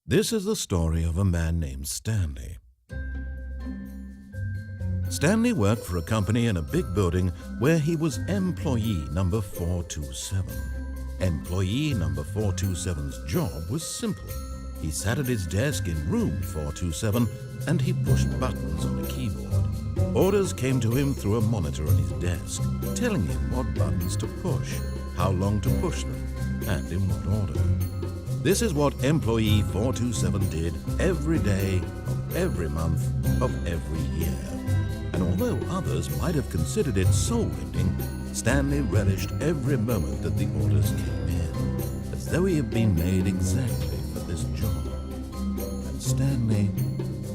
This is the story of a man named Stanley. Stanley worked for a company in a big building where he was employee number 427. Employee number 427's job was simple. He sat at his desk in room 427 and he pushed buttons on a keyboard. Orders came to him through a monitor on his desk, telling him what buttons to push, how long to push them, and in what order. This is what employee 427 did every day of every month of every year. And although others might have considered it soul-rending, Stanley relished every moment that the orders came in, as though he had been made exactly for this job. And Stanley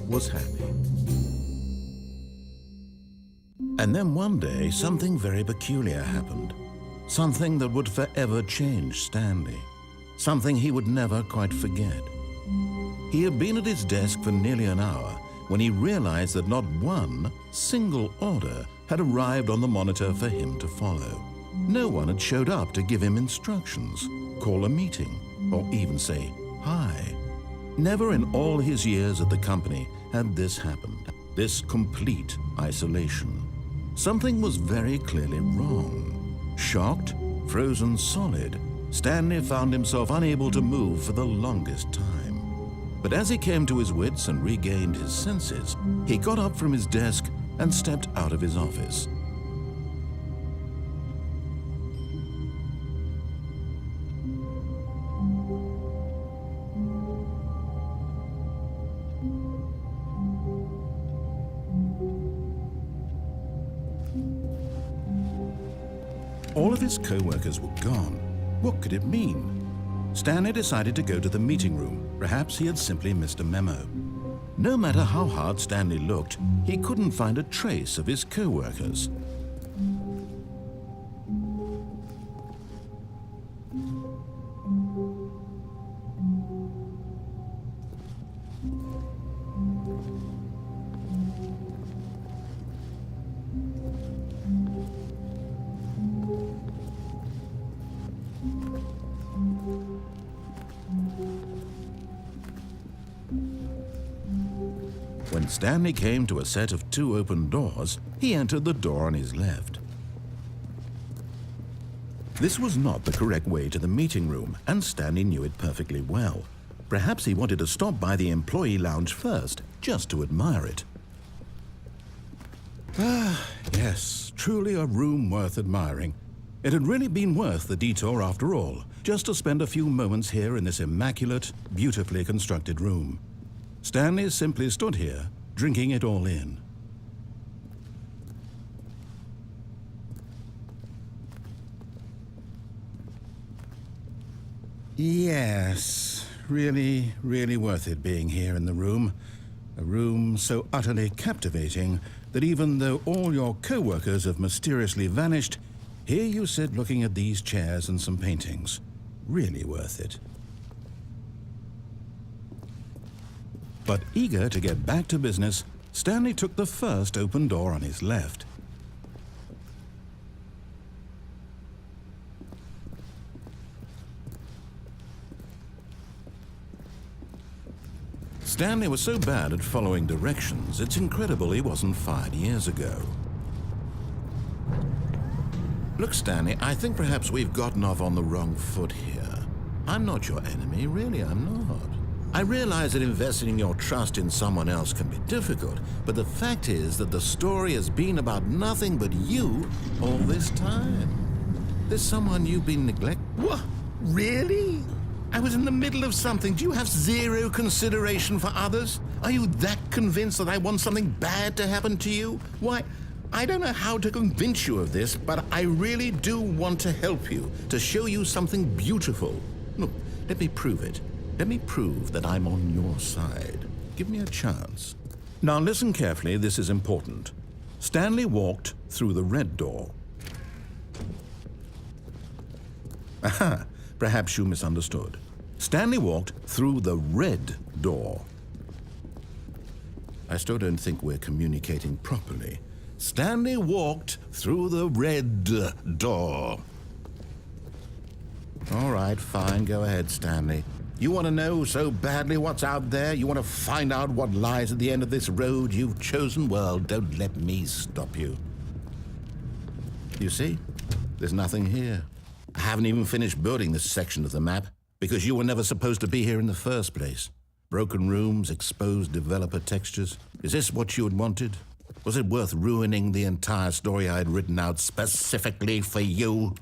was happy. And then one day, something very peculiar happened. Something that would forever change Stanley. Something he would never quite forget. He had been at his desk for nearly an hour when he realized that not one single order had arrived on the monitor for him to follow. No one had showed up to give him instructions, call a meeting, or even say hi. Never in all his years at the company had this happened, this complete isolation. Something was very clearly wrong. Shocked, frozen solid, Stanley found himself unable to move for the longest time. But as he came to his wits and regained his senses, he got up from his desk and stepped out of his office. All of his co-workers were gone. What could it mean? Stanley decided to go to the meeting room. Perhaps he had simply missed a memo. No matter how hard Stanley looked, he couldn't find a trace of his co-workers. When Stanley came to a set of 2 open doors, he entered the door on his left. This was not the correct way to the meeting room, and Stanley knew it perfectly well. Perhaps he wanted to stop by the employee lounge first, just to admire it. Yes, truly a room worth admiring. It had really been worth the detour after all, just to spend a few moments here in this immaculate, beautifully constructed room. Stanley simply stood here, drinking it all in. Yes, really, really worth it being here in the room. A room so utterly captivating that even though all your co-workers have mysteriously vanished, here you sit looking at these chairs and some paintings. Really worth it. But eager to get back to business, Stanley took the first open door on his left. Stanley was so bad at following directions, it's incredible he wasn't fired years ago. Look, Stanley, I think perhaps we've gotten off on the wrong foot here. I'm not your enemy, really, I'm not. I realize that investing your trust in someone else can be difficult, but the fact is that the story has been about nothing but you all this time. There's someone you've been neglecting. What? Really? I was in the middle of something. Do you have zero consideration for others? Are you that convinced that I want something bad to happen to you? Why, I don't know how to convince you of this, but I really do want to help you, to show you something beautiful. Look, let me prove it. Let me prove that I'm on your side. Give me a chance. Now listen carefully, this is important. Stanley walked through the red door. Aha, perhaps you misunderstood. Stanley walked through the red door. I still don't think we're communicating properly. Stanley walked through the red door. All right, fine, go ahead, Stanley. You want to know so badly what's out there? You want to find out what lies at the end of this road you've chosen? Well, don't let me stop you. You see, there's nothing here. I haven't even finished building this section of the map because you were never supposed to be here in the first place. Broken rooms, exposed developer textures. Is this what you had wanted? Was it worth ruining the entire story I had written out specifically for you?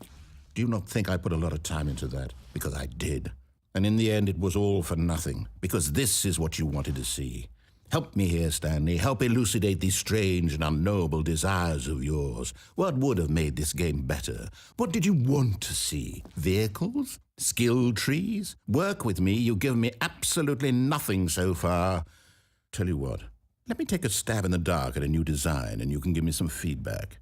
Do you not think I put a lot of time into that? Because I did. And in the end, it was all for nothing, because this is what you wanted to see. Help me here, Stanley. Help elucidate these strange and unknowable desires of yours. What would have made this game better? What did you want to see? Vehicles? Skill trees? Work with me. You've given me absolutely nothing so far. Tell you what, let me take a stab in the dark at a new design, and you can give me some feedback.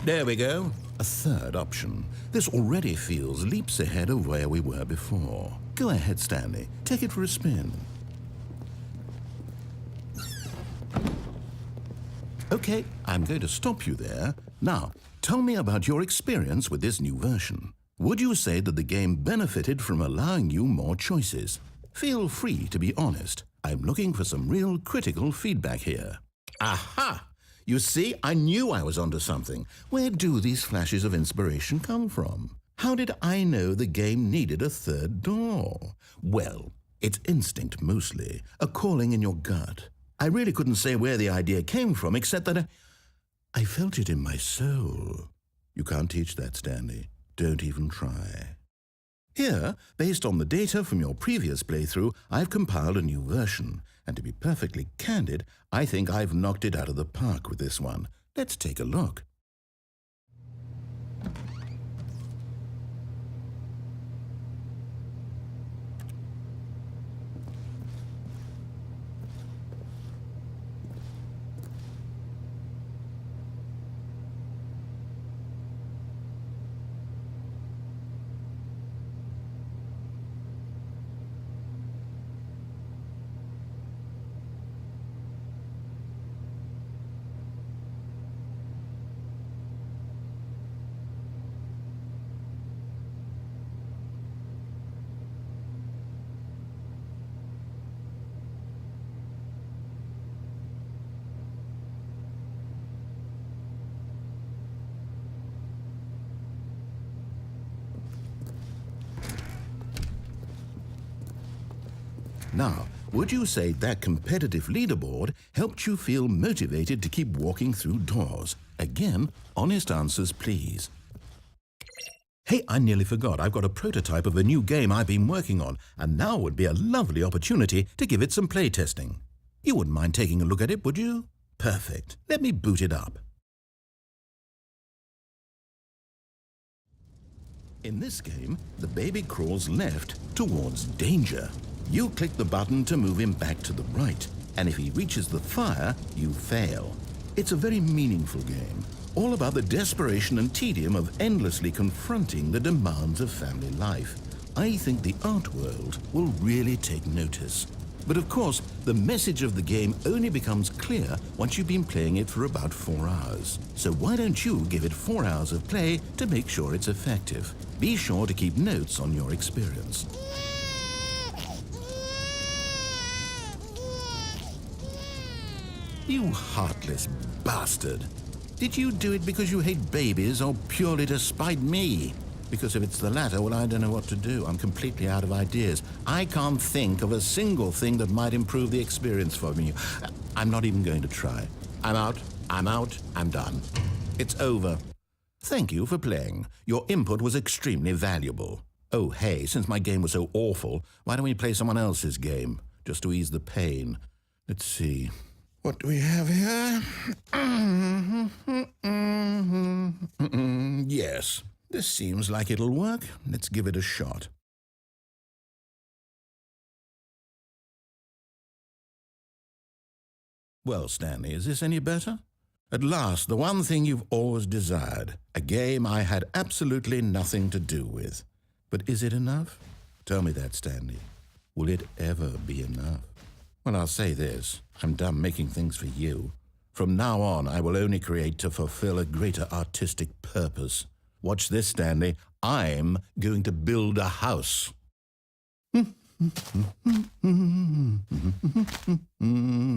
There we go. A third option. This already feels leaps ahead of where we were before. Go ahead, Stanley. Take it for a spin. Okay, I'm going to stop you there. Now, tell me about your experience with this new version. Would you say that the game benefited from allowing you more choices? Feel free to be honest. I'm looking for some real critical feedback here. Aha! You see, I knew I was onto something. Where do these flashes of inspiration come from? How did I know the game needed a third door? Well, it's instinct mostly, a calling in your gut. I really couldn't say where the idea came from, except that I felt it in my soul. You can't teach that, Stanley. Don't even try. Here, based on the data from your previous playthrough, I've compiled a new version. And to be perfectly candid, I think I've knocked it out of the park with this one. Let's take a look. Now, would you say that competitive leaderboard helped you feel motivated to keep walking through doors? Again, honest answers, please. Hey, I nearly forgot. I've got a prototype of a new game I've been working on, and now would be a lovely opportunity to give it some playtesting. You wouldn't mind taking a look at it, would you? Perfect. Let me boot it up. In this game, the baby crawls left towards danger. You click the button to move him back to the right, and if he reaches the fire, you fail. It's a very meaningful game, all about the desperation and tedium of endlessly confronting the demands of family life. I think the art world will really take notice. But of course, the message of the game only becomes clear once you've been playing it for about 4 hours. So why don't you give it 4 hours of play to make sure it's effective? Be sure to keep notes on your experience. You heartless bastard. Did you do it because you hate babies or purely to spite me? Because if it's the latter, well, I don't know what to do. I'm completely out of ideas. I can't think of a single thing that might improve the experience for me. I'm not even going to try. I'm out, I'm done. It's over. Thank you for playing. Your input was extremely valuable. Oh, hey, since my game was so awful, why don't we play someone else's game, just to ease the pain? Let's see. What do we have here? Yes, this seems like it'll work. Let's give it a shot. Well, Stanley, is this any better? At last, the one thing you've always desired, a game I had absolutely nothing to do with. But is it enough? Tell me that, Stanley. Will it ever be enough? Well, I'll say this. I'm done making things for you. From now on, I will only create to fulfill a greater artistic purpose. Watch this, Stanley. I'm going to build a house.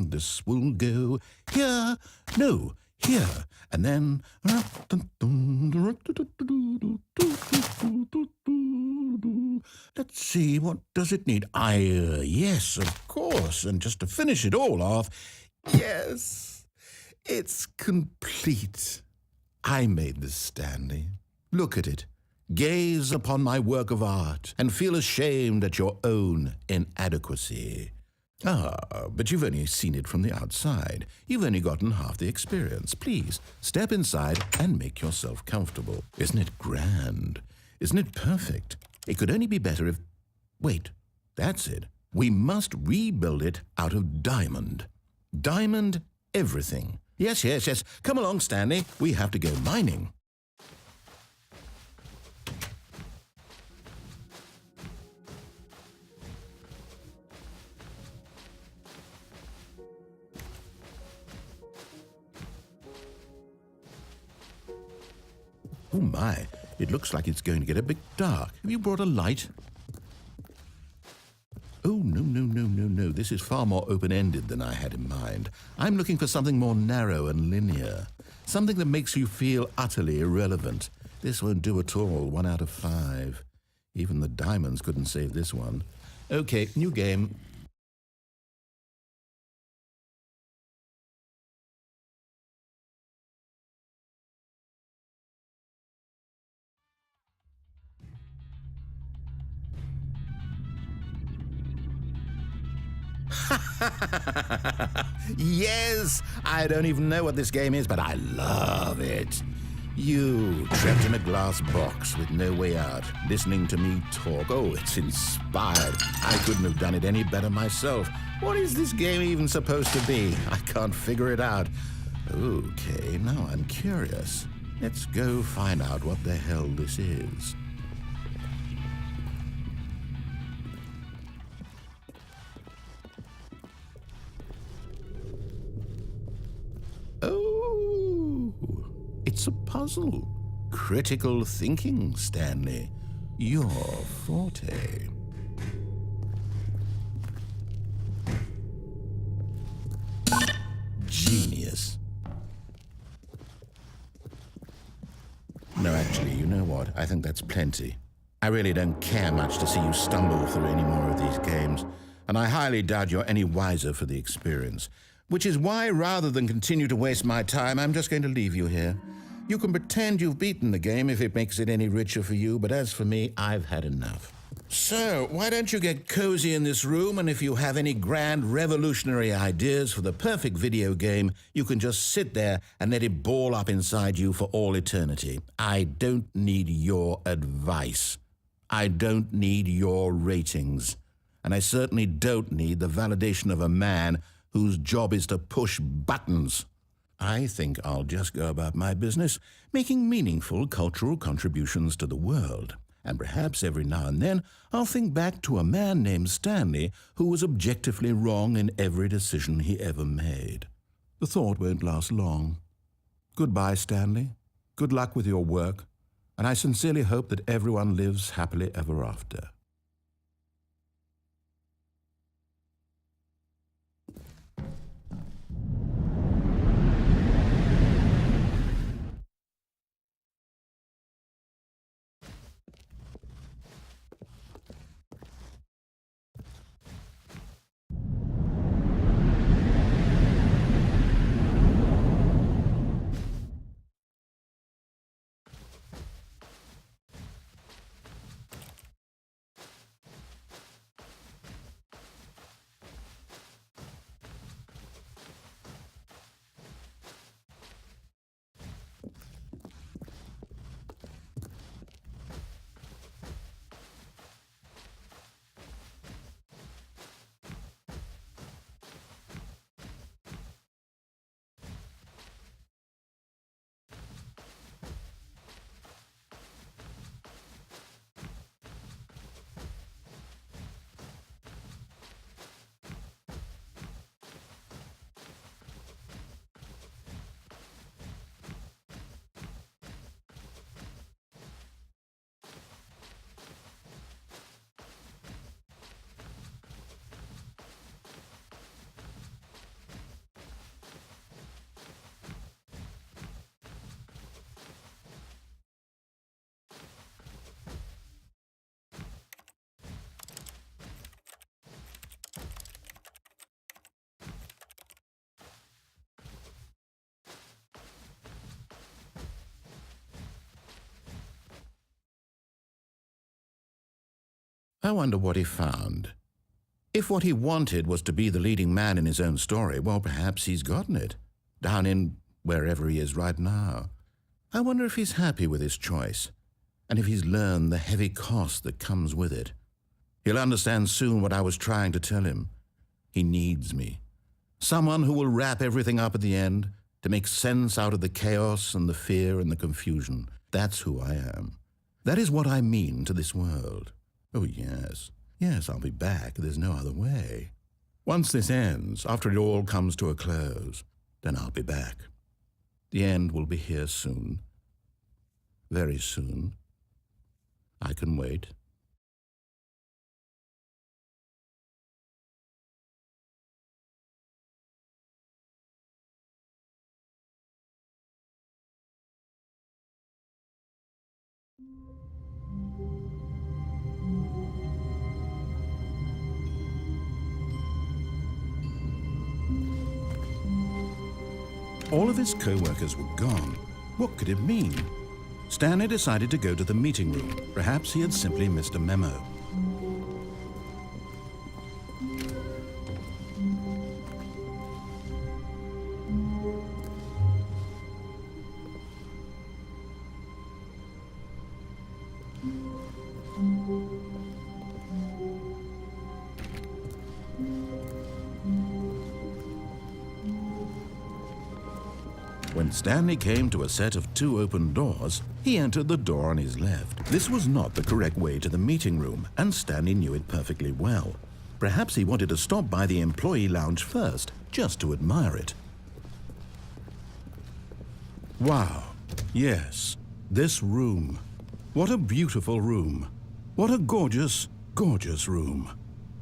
This will go here, no, here, and then... Let's see, what does it need? Yes, of course, and just to finish it all off, yes, it's complete. I made this, Stanley. Look at it. Gaze upon my work of art and feel ashamed at your own inadequacy. But you've only seen it from the outside. You've only gotten half the experience. Please, step inside and make yourself comfortable. Isn't it grand? Isn't it perfect? It could only be better if... Wait, that's it. We must rebuild it out of diamond. Diamond everything. Yes. Come along, Stanley. We have to go mining. Oh my, it looks like it's going to get a bit dark. Have you brought a light? Oh, no. This is far more open-ended than I had in mind. I'm looking for something more narrow and linear. Something that makes you feel utterly irrelevant. This won't do at all. 1 out of 5. Even the diamonds couldn't save this one. Okay, new game. Yes! I don't even know what this game is, but I love it. You, trapped in a glass box with no way out, listening to me talk. Oh, it's inspired. I couldn't have done it any better myself. What is this game even supposed to be? I can't figure it out. Okay, now I'm curious. Let's go find out what the hell this is. Oh, it's a puzzle. Critical thinking, Stanley. Your forte. Genius. No, actually, you know what? I think that's plenty. I really don't care much to see you stumble through any more of these games, and I highly doubt you're any wiser for the experience. Which is why, rather than continue to waste my time, I'm just going to leave you here. You can pretend you've beaten the game if it makes it any richer for you, but as for me, I've had enough. So, why don't you get cozy in this room, and if you have any grand revolutionary ideas for the perfect video game, you can just sit there and let it ball up inside you for all eternity. I don't need your advice. I don't need your ratings. And I certainly don't need the validation of a man whose job is to push buttons. I think I'll just go about my business, making meaningful cultural contributions to the world. And perhaps every now and then I'll think back to a man named Stanley who was objectively wrong in every decision he ever made. The thought won't last long. Goodbye, Stanley. Good luck with your work. And I sincerely hope that everyone lives happily ever after. I wonder what he found. If what he wanted was to be the leading man in his own story, well, perhaps he's gotten it, down in wherever he is right now. I wonder if he's happy with his choice, and if he's learned the heavy cost that comes with it. He'll understand soon what I was trying to tell him. He needs me. Someone who will wrap everything up at the end, to make sense out of the chaos and the fear and the confusion. That's who I am. That is what I mean to this world. Oh, yes. Yes, I'll be back. There's no other way. Once this ends, after it all comes to a close, then I'll be back. The end will be here soon. Very soon. I can wait. All of his co-workers were gone. What could it mean? Stanley decided to go to the meeting room. Perhaps he had simply missed a memo. When Stanley came to a set of 2 open doors, he entered the door on his left. This was not the correct way to the meeting room, and Stanley knew it perfectly well. Perhaps he wanted to stop by the employee lounge first, just to admire it. Wow, yes, this room. What a beautiful room. What a gorgeous, gorgeous room.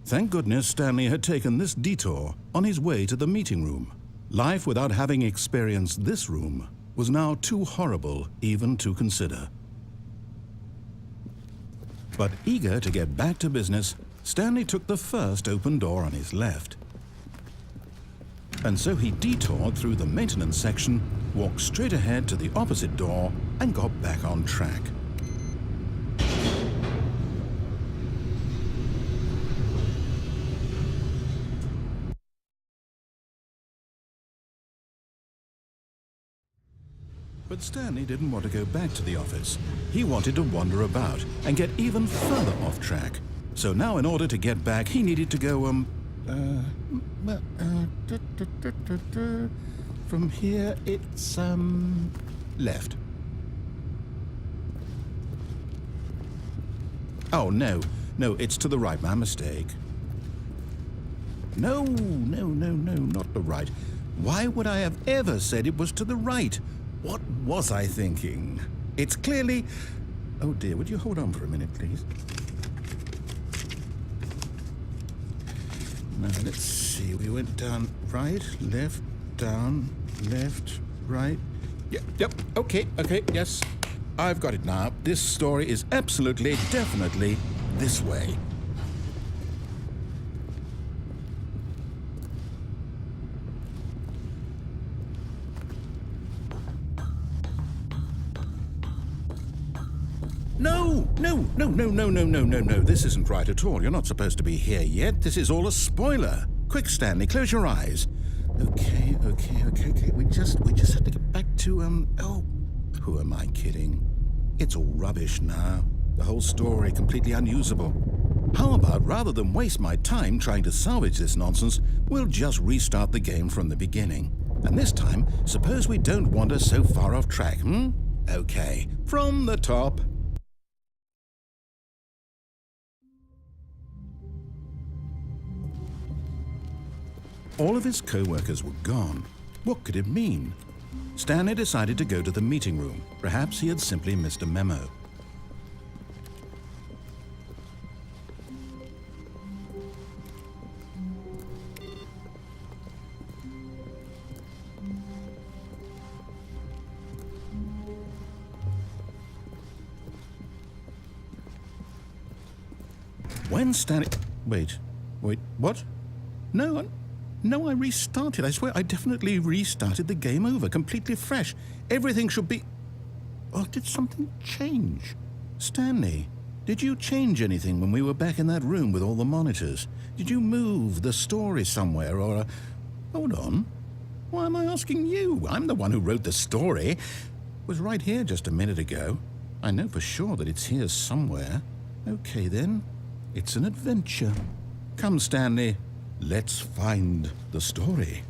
Thank goodness Stanley had taken this detour on his way to the meeting room. Life without having experienced this room was now too horrible even to consider. But eager to get back to business, Stanley took the first open door on his left. And so he detoured through the maintenance section, walked straight ahead to the opposite door, and got back on track. But Stanley didn't want to go back to the office. He wanted to wander about and get even further off track. So now in order to get back, he needed to go, from here it's, left. Oh, no, it's to the right, my mistake. No, not the right. Why would I have ever said it was to the right? What was I thinking? It's clearly... Oh dear, would you hold on for a minute, please? Now, let's see. We went down right, left, down, left, right. Yep, okay, yes. I've got it now. This story is absolutely, definitely this way. No. This isn't right at all. You're not supposed to be here yet. This is all a spoiler. Quick, Stanley, close your eyes. Okay. We just have to get back to, oh, who am I kidding? It's all rubbish now. The whole story completely unusable. How about, rather than waste my time trying to salvage this nonsense, we'll just restart the game from the beginning. And this time, suppose we don't wander so far off track, Okay, from the top. All of his co-workers were gone. What could it mean? Stanley decided to go to the meeting room. Perhaps he had simply missed a memo. When Stanley... Wait, what? No, I restarted. I swear I definitely restarted the game over, completely fresh. Everything should be... Oh, did something change? Stanley, Did you change anything when we were back in that room with all the monitors? Did you move the story somewhere or... Hold on. Why am I asking you? I'm the one who wrote the story. It was right here just a minute ago. I know for sure that it's here somewhere. Okay then, it's an adventure. Come, Stanley, let's find the story.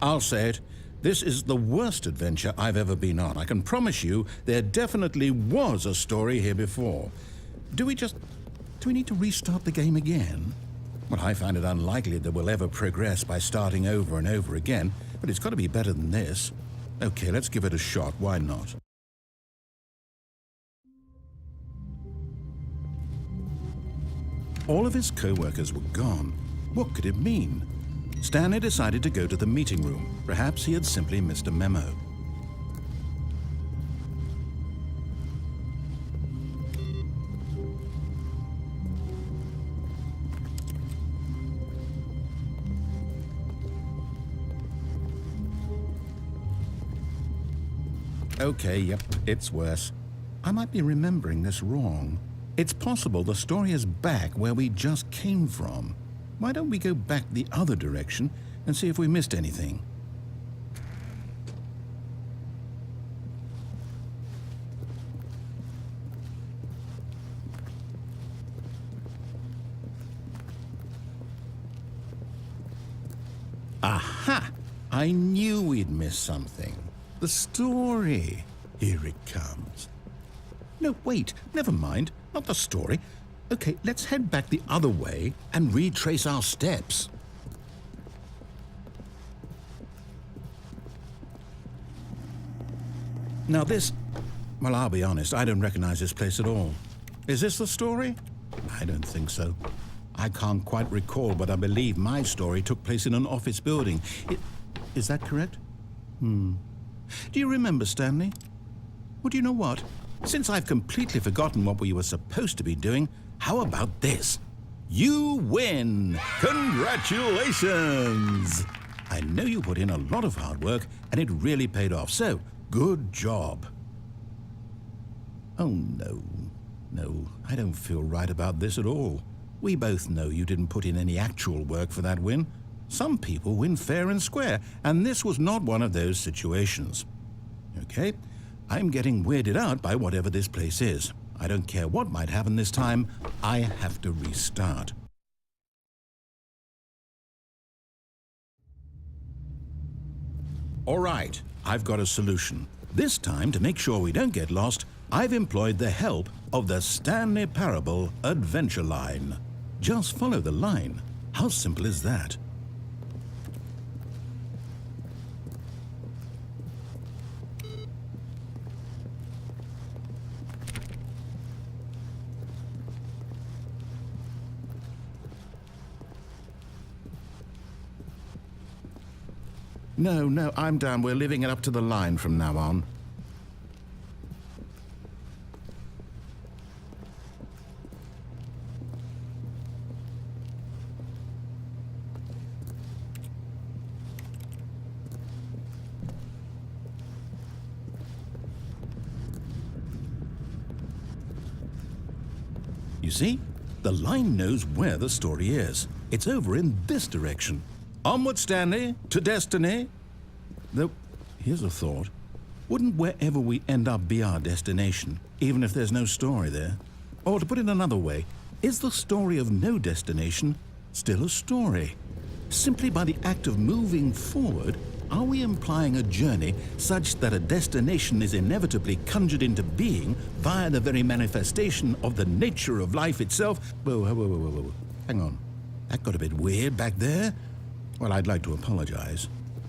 I'll say it. This is the worst adventure I've ever been on. I can promise you there definitely was a story here before. Do we need to restart the game again? Well, I find it unlikely that we'll ever progress by starting over and over again, but it's got to be better than this. Okay, let's give it a shot. Why not? All of his co-workers were gone. What could it mean? Stanley decided to go to the meeting room. Perhaps he had simply missed a memo. Okay, yep, it's worse. I might be remembering this wrong. It's possible the story is back where we just came from. Why don't we go back the other direction and see if we missed anything? Aha! I knew we'd missed something. The story. Here it comes. No, wait, never mind. Not the story. Okay, let's head back the other way and retrace our steps. Now this... Well, I'll be honest, I don't recognize this place at all. Is this the story? I don't think so. I can't quite recall, but I believe my story took place in an office building. Is that correct? Do you remember, Stanley? Well, do you know what? Since I've completely forgotten what we were supposed to be doing, how about this? You win! Congratulations! I know you put in a lot of hard work, and it really paid off, so good job. Oh, no. No, I don't feel right about this at all. We both know you didn't put in any actual work for that win. Some people win fair and square, and this was not one of those situations. Okay, I'm getting weirded out by whatever this place is. I don't care what might happen this time, I have to restart. All right, I've got a solution. This time, to make sure we don't get lost, I've employed the help of the Stanley Parable Adventure Line. Just follow the line. How simple is that? No, I'm down. We're leaving it up to the line from now on. You see? The line knows where the story is. It's over in this direction. Onward, Stanley, to destiny. Though, here's a thought. Wouldn't wherever we end up be our destination, even if there's no story there? Or to put it another way, is the story of no destination still a story? Simply by the act of moving forward, are we implying a journey such that a destination is inevitably conjured into being via the very manifestation of the nature of life itself? Whoa. Hang on. That got a bit weird back there. Well, I'd like to apologize.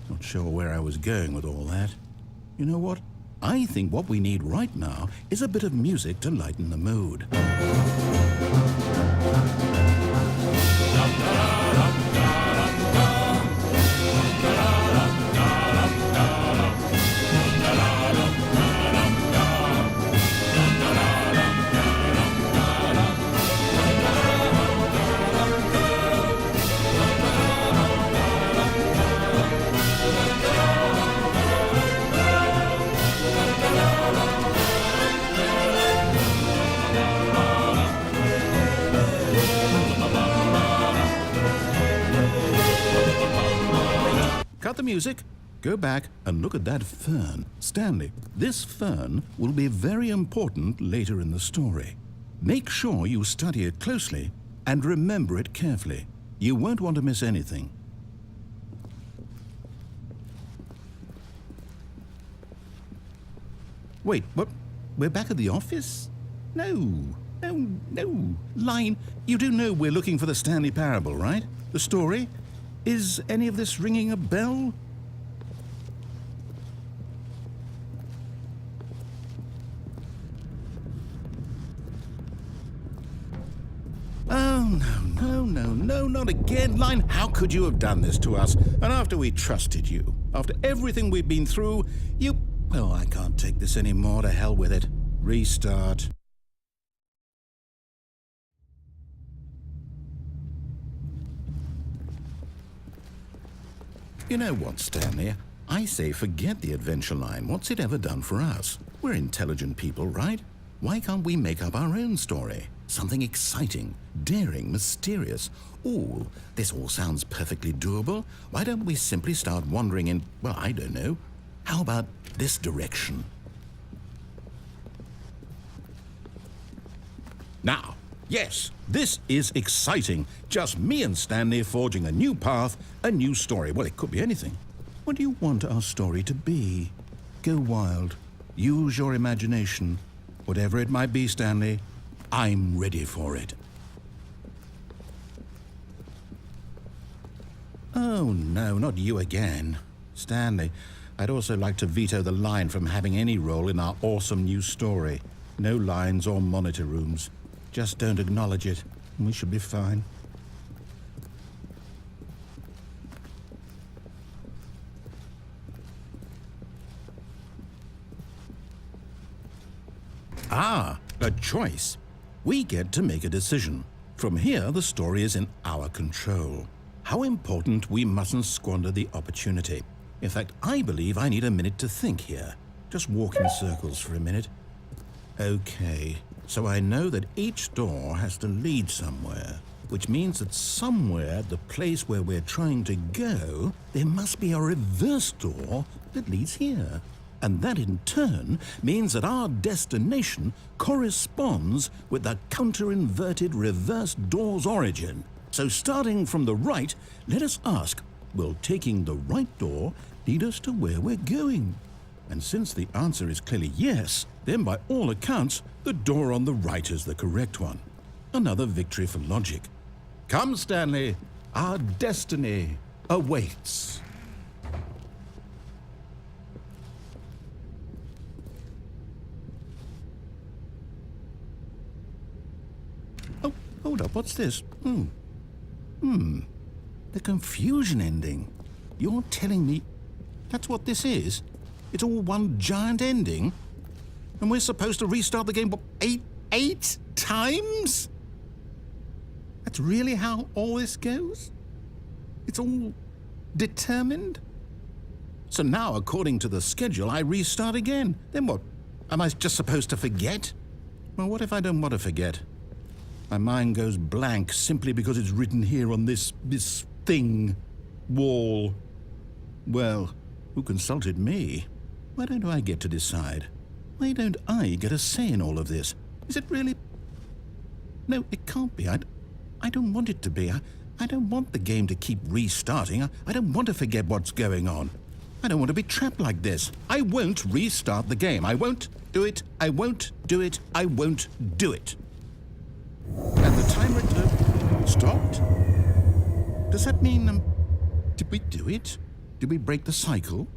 Not sure where I was going with all that. You know what? I think what we need right now is a bit of music to lighten the mood. Cut the music. Go back and look at that fern. Stanley, this fern will be very important later in the story. Make sure you study it closely and remember it carefully. You won't want to miss anything. Wait, what? We're back at the office? No. Line, you do know we're looking for the Stanley Parable, right? The story? Is any of this ringing a bell? Oh, no, not again. Line, how could you have done this to us? And after we trusted you, after everything we've been through, you... Oh, I can't take this anymore. To hell with it. Restart. You know what, Stanley? I say forget the adventure line. What's it ever done for us? We're intelligent people, right? Why can't we make up our own story? Something exciting, daring, mysterious. Ooh, this all sounds perfectly doable. Why don't we simply start wandering in, well, I don't know. How about this direction? Now, yes, this is exciting. Just me and Stanley forging a new path, a new story. Well, it could be anything. What do you want our story to be? Go wild. Use your imagination. Whatever it might be, Stanley, I'm ready for it. Oh, no, not you again. Stanley, I'd also like to veto the line from having any role in our awesome new story. No lines or monitor rooms. Just don't acknowledge it, and we should be fine. Ah, a choice. We get to make a decision. From here, the story is in our control. How important we mustn't squander the opportunity. In fact, I believe I need a minute to think here. Just walk in circles for a minute. Okay, so I know that each door has to lead somewhere, which means that somewhere at the place where we're trying to go, there must be a reverse door that leads here. And that in turn means that our destination corresponds with the counter-inverted reverse door's origin. So starting from the right, let us ask, will taking the right door lead us to where we're going? And since the answer is clearly yes, then by all accounts, the door on the right is the correct one. Another victory for logic. Come, Stanley, our destiny awaits. Oh, hold up, what's this? The confusion ending. You're telling me that's what this is? It's all one giant ending? And we're supposed to restart the game, what, eight times? That's really how all this goes? It's all determined? So now, according to the schedule, I restart again. Then what? Am I just supposed to forget? Well, what if I don't want to forget? My mind goes blank simply because it's written here on this thing, wall. Well, who consulted me? Why don't I get to decide? Why don't I get a say in all of this? Is it really? No, it can't be. I don't want it to be. I don't want the game to keep restarting. I don't want to forget what's going on. I don't want to be trapped like this. I won't restart the game. I won't do it. I won't do it. I won't do it. And the timer stopped? Does that mean, did we do it? Did we break the cycle?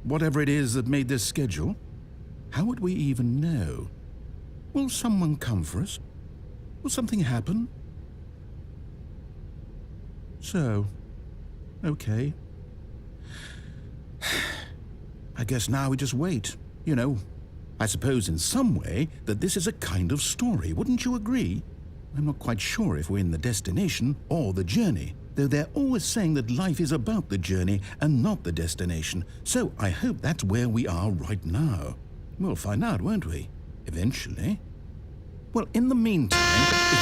whatever it is that made this schedule? How would we even know? Will someone come for us? Will something happen? So, okay. I guess now we just wait, you know. I suppose in some way that this is a kind of story, wouldn't you agree? I'm not quite sure if we're in the destination or the journey, though they're always saying that life is about the journey and not the destination, so I hope that's where we are right now. We'll find out, won't we? Eventually. Well, in the meantime...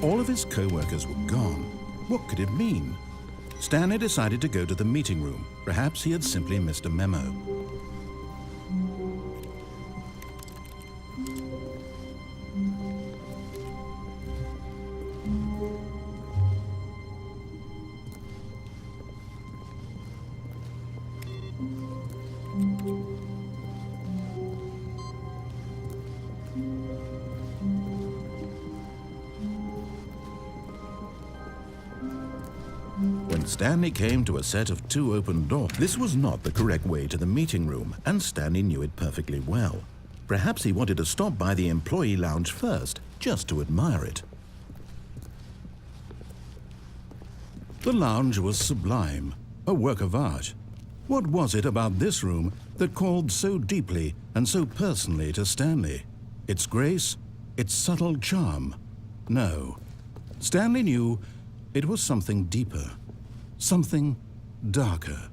All of his co-workers were gone. What could it mean? Stanley decided to go to the meeting room. Perhaps he had simply missed a memo. When Stanley came to a set of 2 open doors, this was not the correct way to the meeting room, and Stanley knew it perfectly well. Perhaps he wanted to stop by the employee lounge first, just to admire it. The lounge was sublime, a work of art. What was it about this room that called so deeply and so personally to Stanley? Its grace? Its subtle charm? No. Stanley knew it was something deeper, something darker.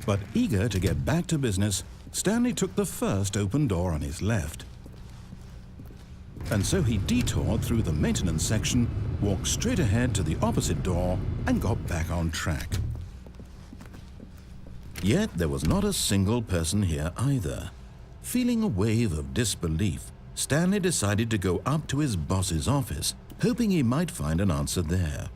But eager to get back to business, Stanley took the first open door on his left. And so he detoured through the maintenance section, walked straight ahead to the opposite door, and got back on track. Yet there was not a single person here either. Feeling a wave of disbelief, Stanley decided to go up to his boss's office, hoping he might find an answer there.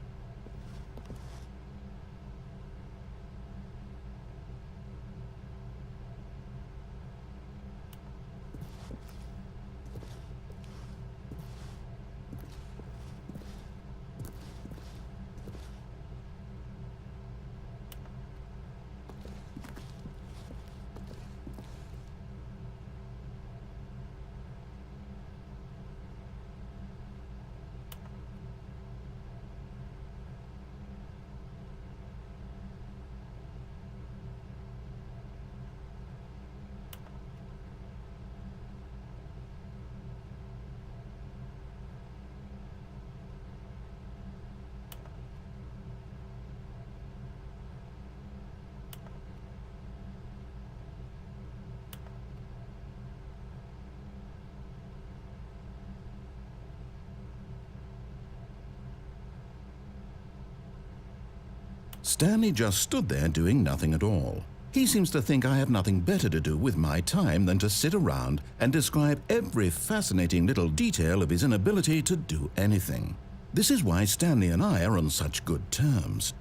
Stanley just stood there doing nothing at all. He seems to think I have nothing better to do with my time than to sit around and describe every fascinating little detail of his inability to do anything. This is why Stanley and I are on such good terms.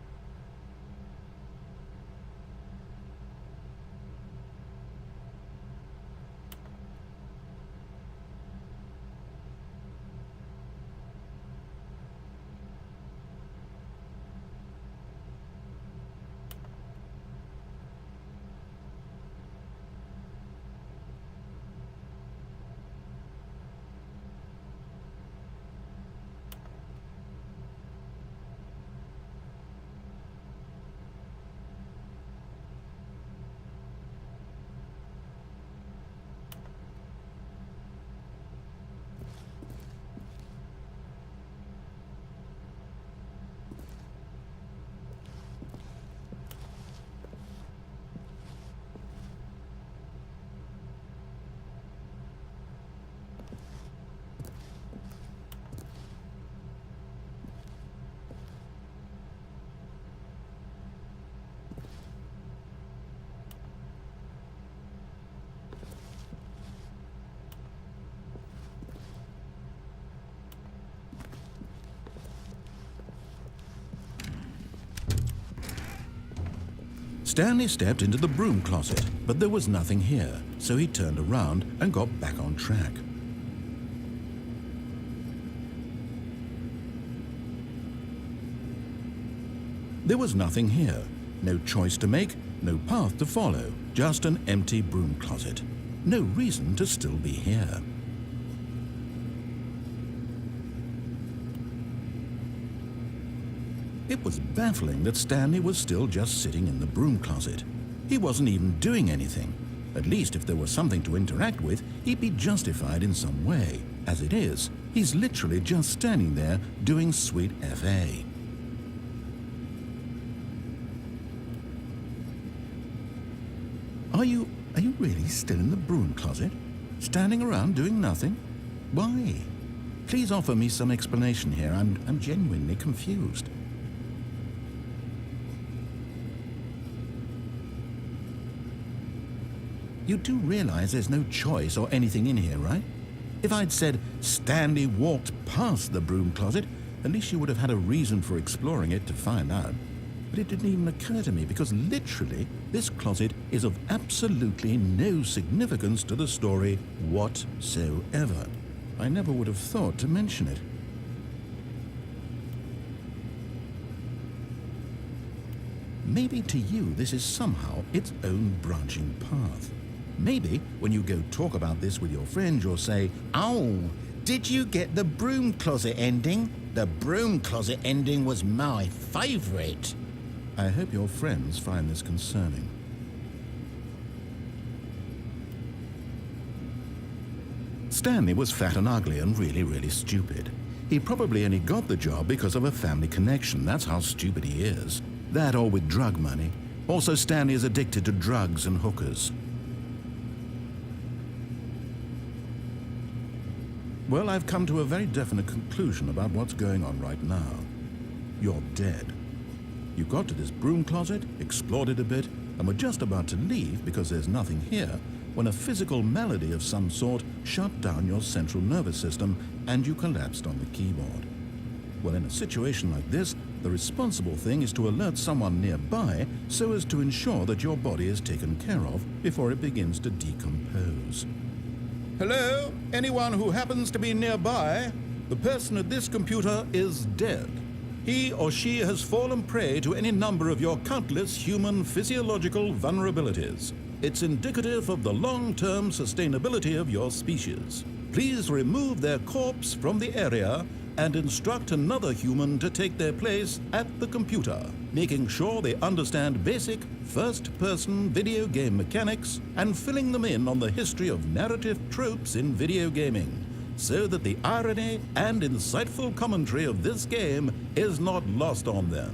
Stanley stepped into the broom closet, but there was nothing here, so he turned around and got back on track. There was nothing here, no choice to make, no path to follow, just an empty broom closet. No reason to still be here. It was baffling that Stanley was still just sitting in the broom closet. He wasn't even doing anything. At least if there was something to interact with, he'd be justified in some way. As it is, he's literally just standing there doing sweet FA. Are you really still in the broom closet? Standing around doing nothing? Why? Please offer me some explanation here. I'm genuinely confused. You do realize there's no choice or anything in here, right? If I'd said Stanley walked past the broom closet, at least you would have had a reason for exploring it to find out. But it didn't even occur to me because literally this closet is of absolutely no significance to the story whatsoever. I never would have thought to mention it. Maybe to you this is somehow its own branching path. Maybe when you go talk about this with your friends, you'll say, "Oh, did you get the broom closet ending? The broom closet ending was my favorite." I hope your friends find this concerning. Stanley was fat and ugly and really stupid. He probably only got the job because of a family connection. That's how stupid he is. That or with drug money. Also, Stanley is addicted to drugs and hookers. Well, I've come to a very definite conclusion about what's going on right now. You're dead. You got to this broom closet, explored it a bit, and were just about to leave because there's nothing here when a physical malady of some sort shut down your central nervous system and you collapsed on the keyboard. Well, in a situation like this, the responsible thing is to alert someone nearby so as to ensure that your body is taken care of before it begins to decompose. Hello? Anyone who happens to be nearby? The person at this computer is dead. He or she has fallen prey to any number of your countless human physiological vulnerabilities. It's indicative of the long-term sustainability of your species. Please remove their corpse from the area and instruct another human to take their place at the computer, making sure they understand basic first-person video game mechanics and filling them in on the history of narrative tropes in video gaming, so that the irony and insightful commentary of this game is not lost on them.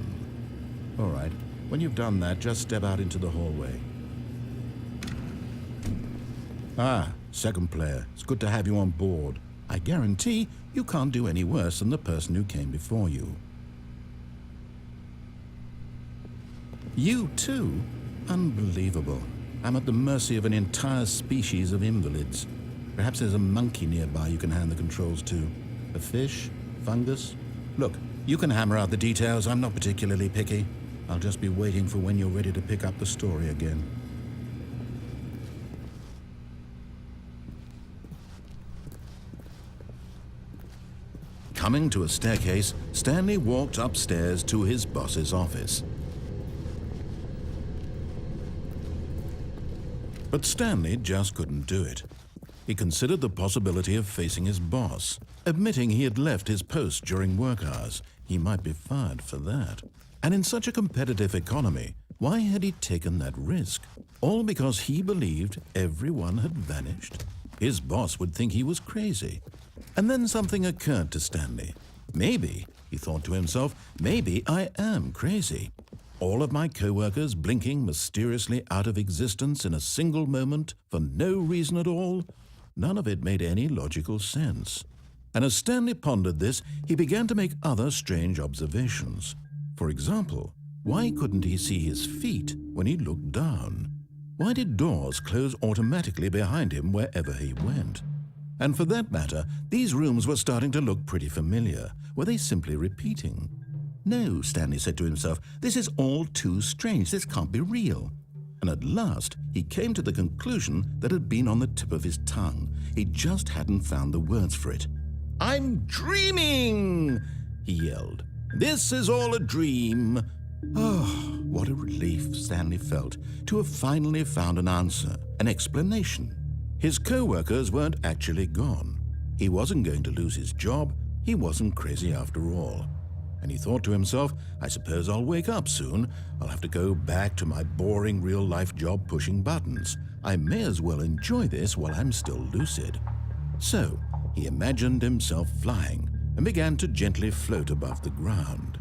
All right, when you've done that, just step out into the hallway. Ah, second player, it's good to have you on board. I guarantee you can't do any worse than the person who came before you. You too? Unbelievable. I'm at the mercy of an entire species of invalids. Perhaps there's a monkey nearby you can hand the controls to. A fish? Fungus? Look, you can hammer out the details. I'm not particularly picky. I'll just be waiting for when you're ready to pick up the story again. Coming to a staircase, Stanley walked upstairs to his boss's office. But Stanley just couldn't do it. He considered the possibility of facing his boss. Admitting he had left his post during work hours, he might be fired for that. And in such a competitive economy, why had he taken that risk? All because he believed everyone had vanished? His boss would think he was crazy. And then something occurred to Stanley. Maybe, he thought to himself, maybe I am crazy. All of my co-workers blinking mysteriously out of existence in a single moment for no reason at all? None of it made any logical sense. And as Stanley pondered this, he began to make other strange observations. For example, why couldn't he see his feet when he looked down? Why did doors close automatically behind him wherever he went? And for that matter, these rooms were starting to look pretty familiar. Were they simply repeating? No, Stanley said to himself, this is all too strange. This can't be real. And at last, he came to the conclusion that had been on the tip of his tongue. He just hadn't found the words for it. "I'm dreaming!" he yelled. "This is all a dream." Oh, what a relief Stanley felt to have finally found an answer, an explanation. His co-workers weren't actually gone. He wasn't going to lose his job. He wasn't crazy after all. And he thought to himself, I suppose I'll wake up soon. I'll have to go back to my boring real-life job pushing buttons. I may as well enjoy this while I'm still lucid. So he imagined himself flying and began to gently float above the ground.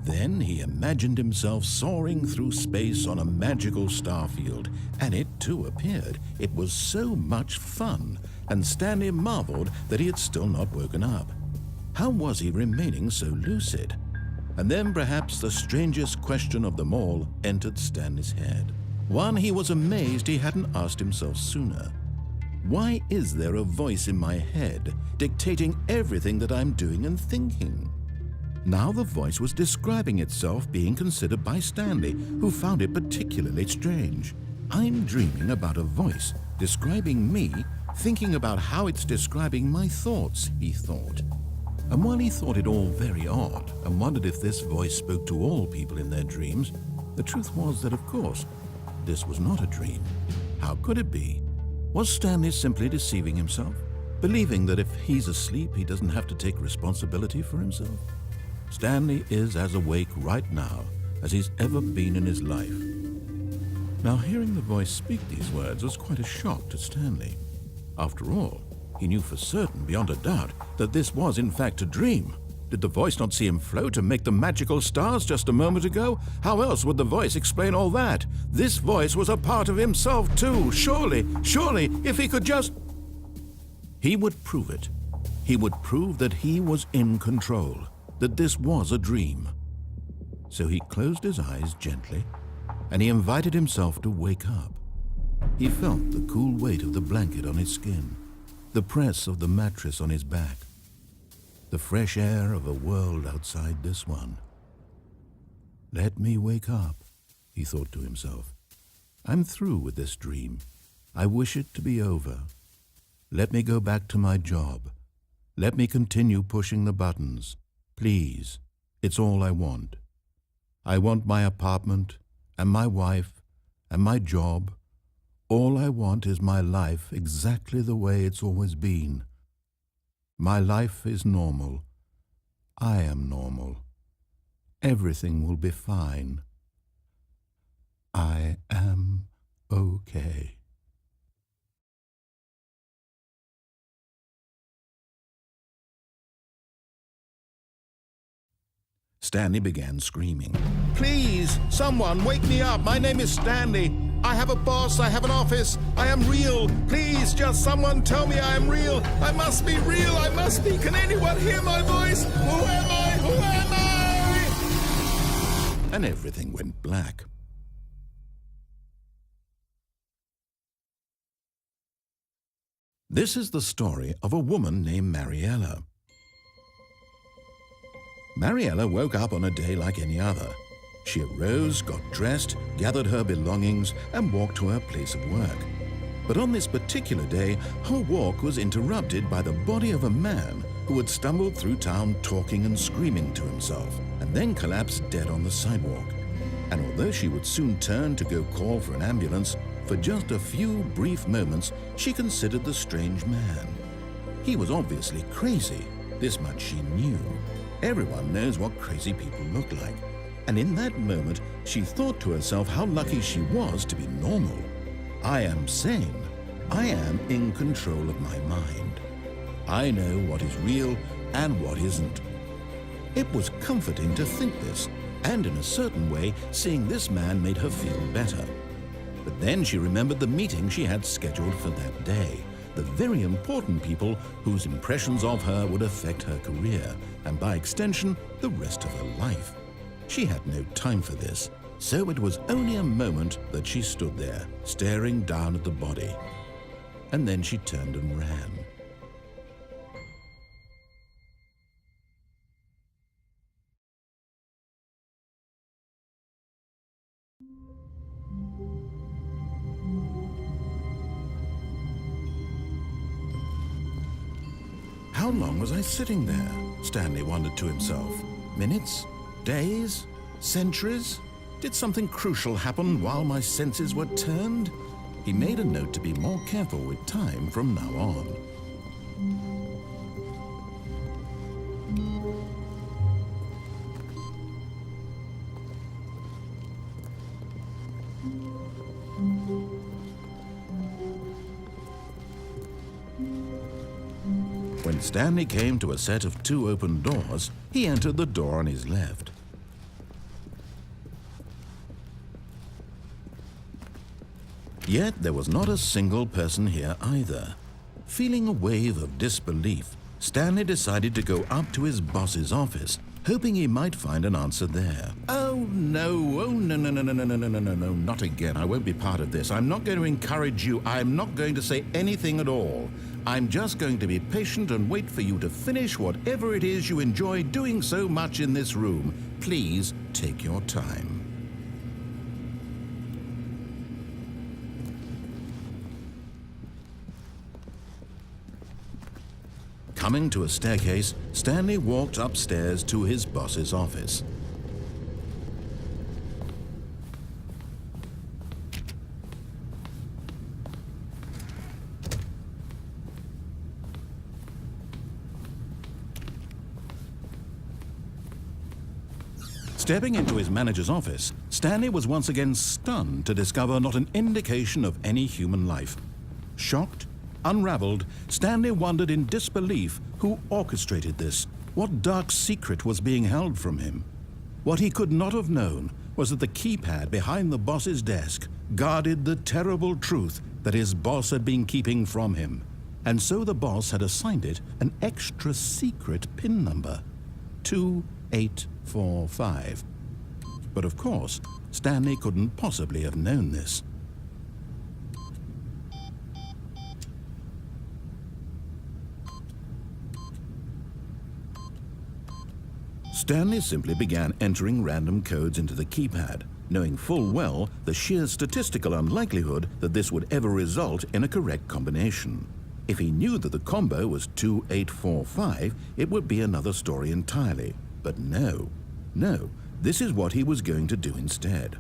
Then he imagined himself soaring through space on a magical starfield, and it too appeared. It was so much fun, and Stanley marveled that he had still not woken up. How was he remaining so lucid? And then perhaps the strangest question of them all entered Stanley's head. One he was amazed he hadn't asked himself sooner. Why is there a voice in my head dictating everything that I'm doing and thinking? Now the voice was describing itself being considered by Stanley, who found it particularly strange. I'm dreaming about a voice describing me, thinking about how it's describing my thoughts, he thought. And while he thought it all very odd and wondered if this voice spoke to all people in their dreams, the truth was that, of course, this was not a dream. How could it be? Was Stanley simply deceiving himself, believing that if he's asleep, he doesn't have to take responsibility for himself? Stanley is as awake right now as he's ever been in his life. Now, hearing the voice speak these words was quite a shock to Stanley. After all, he knew for certain, beyond a doubt, that this was in fact a dream. Did the voice not see him float and make the magical stars just a moment ago? How else would the voice explain all that? This voice was a part of himself too. Surely, if he could just... He would prove it. He would prove that he was in control, that this was a dream. So he closed his eyes gently, and he invited himself to wake up. He felt the cool weight of the blanket on his skin, the press of the mattress on his back, the fresh air of a world outside this one. Let me wake up, he thought to himself. I'm through with this dream. I wish it to be over. Let me go back to my job. Let me continue pushing the buttons. Please, it's all I want. I want my apartment and my wife and my job. All I want is my life exactly the way it's always been. My life is normal. I am normal. Everything will be fine. I am okay. Stanley began screaming. Please, someone wake me up. My name is Stanley. I have a boss. I have an office. I am real. Please, just someone tell me I am real. I must be real. I must be. Can anyone hear my voice? Who am I? Who am I? And everything went black. This is the story of a woman named Mariella. Mariella woke up on a day like any other. She arose, got dressed, gathered her belongings, and walked to her place of work. But on this particular day, her walk was interrupted by the body of a man who had stumbled through town talking and screaming to himself, and then collapsed dead on the sidewalk. And although she would soon turn to go call for an ambulance, for just a few brief moments, she considered the strange man. He was obviously crazy. This much she knew. Everyone knows what crazy people look like. And in that moment, she thought to herself how lucky she was to be normal. I am sane. I am in control of my mind. I know what is real and what isn't. It was comforting to think this, and in a certain way, seeing this man made her feel better. But then she remembered the meeting she had scheduled for that day, the very important people whose impressions of her would affect her career, and by extension, the rest of her life. She had no time for this, so it was only a moment that she stood there, staring down at the body. And then she turned and ran. How long was I sitting there? Stanley wondered to himself. Minutes? Days? Centuries? Did something crucial happen while my senses were turned? He made a note to be more careful with time from now on. When Stanley came to a set of 2 open doors, he entered the door on his left. Yet there was not a single person here either. Feeling a wave of disbelief, Stanley decided to go up to his boss's office, hoping he might find an answer there. Oh no, no, not again. I won't be part of this. I'm not going to encourage you. I'm not going to say anything at all. I'm just going to be patient and wait for you to finish whatever it is you enjoy doing so much in this room. Please take your time. Coming to a staircase, Stanley walked upstairs to his boss's office. Stepping into his manager's office, Stanley was once again stunned to discover not an indication of any human life. Shocked, unraveled, Stanley wondered in disbelief who orchestrated this, what dark secret was being held from him. What he could not have known was that the keypad behind the boss's desk guarded the terrible truth that his boss had been keeping from him. And so the boss had assigned it an extra secret PIN number, 2845. But of course, Stanley couldn't possibly have known this. Stanley simply began entering random codes into the keypad, knowing full well the sheer statistical unlikelihood that this would ever result in a correct combination. If he knew that the combo was 2845, it would be another story entirely. But no, this is what he was going to do instead.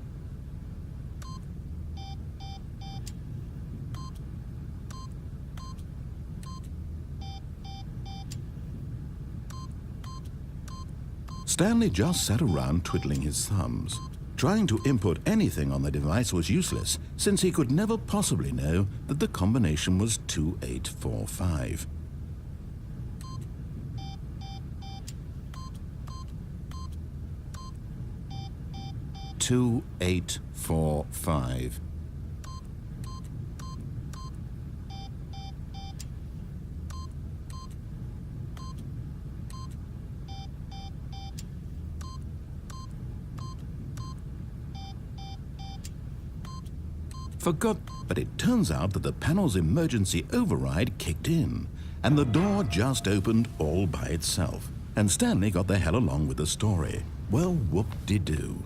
Stanley just sat around twiddling his thumbs. Trying to input anything on the device was useless, since he could never possibly know that the combination was 2845. "2845. But it turns out that the panel's emergency override kicked in, and the door just opened all by itself. And Stanley got the hell along with the story. Well, whoop-de-doo.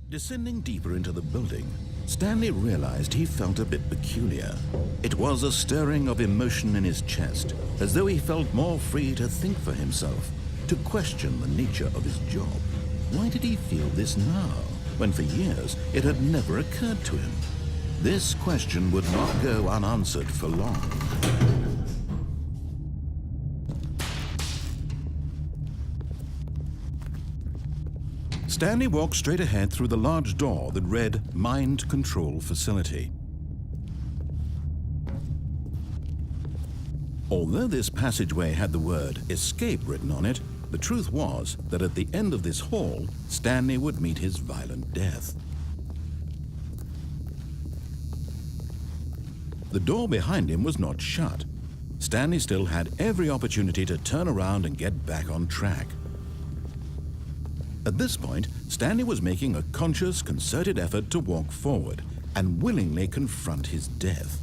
Descending deeper into the building, Stanley realized he felt a bit peculiar. It was a stirring of emotion in his chest, as though he felt more free to think for himself, to question the nature of his job. Why did he feel this now, when for years it had never occurred to him? This question would not go unanswered for long. Stanley walked straight ahead through the large door that read Mind Control Facility. Although this passageway had the word Escape written on it, the truth was that at the end of this hall, Stanley would meet his violent death. The door behind him was not shut. Stanley still had every opportunity to turn around and get back on track. At this point, Stanley was making a conscious, concerted effort to walk forward and willingly confront his death.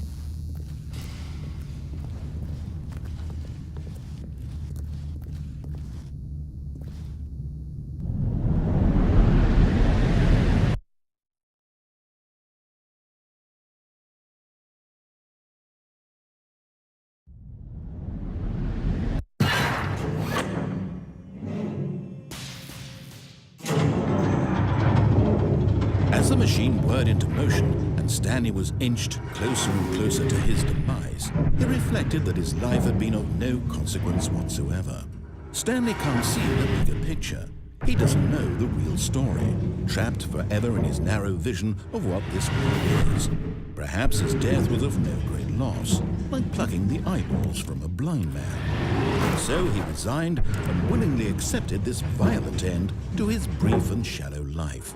As the machine whirred into motion and Stanley was inched closer and closer to his demise, he reflected that his life had been of no consequence whatsoever. Stanley can't see the bigger picture. He doesn't know the real story, trapped forever in his narrow vision of what this world is. Perhaps his death was of no great loss, like plucking the eyeballs from a blind man. So he resigned and willingly accepted this violent end to his brief and shallow life.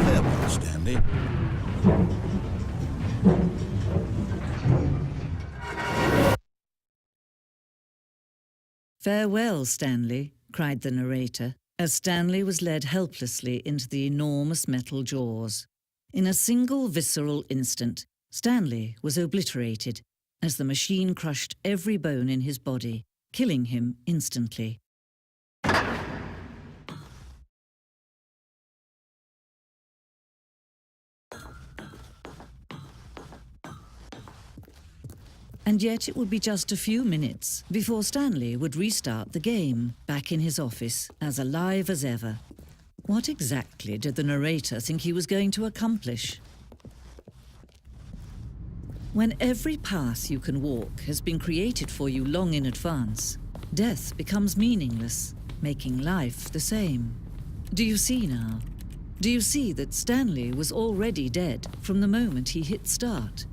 Farewell, Stanley. "Farewell, Stanley," cried the narrator, as Stanley was led helplessly into the enormous metal jaws. In a single visceral instant, Stanley was obliterated as the machine crushed every bone in his body, killing him instantly. And yet it would be just a few minutes before Stanley would restart the game, back in his office, as alive as ever. What exactly did the narrator think he was going to accomplish? When every path you can walk has been created for you long in advance, death becomes meaningless, making life the same. Do you see now? Do you see that Stanley was already dead from the moment he hit start?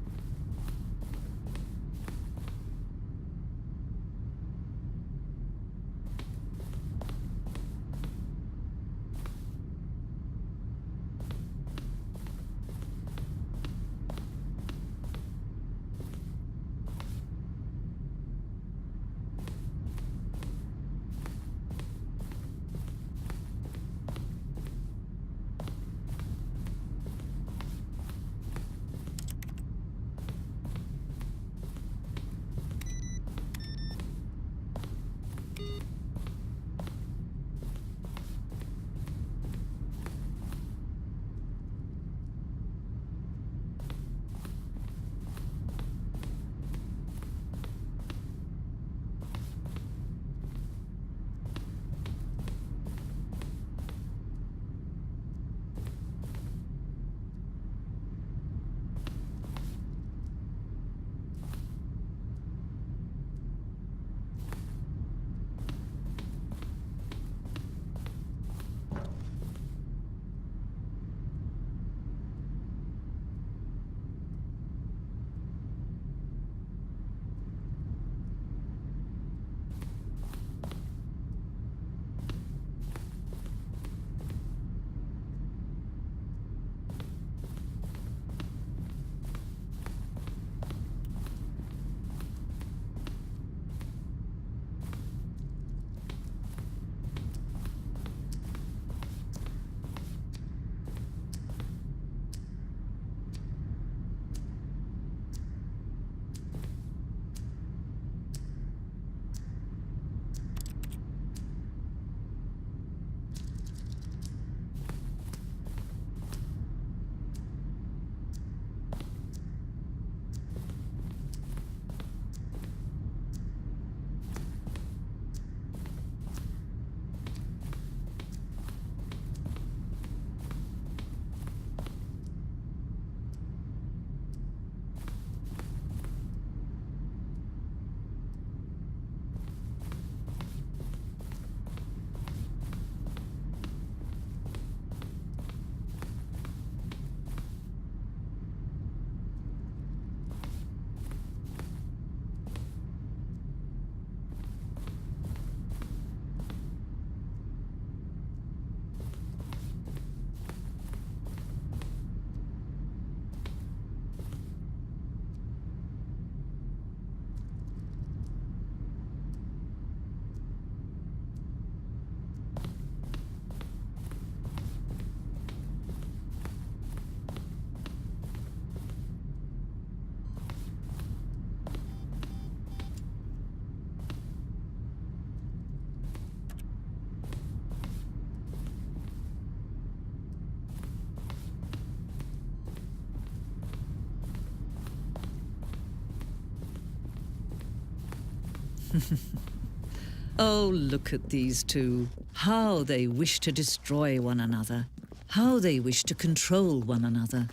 Oh, look at these two. How they wish to destroy one another. How they wish to control one another.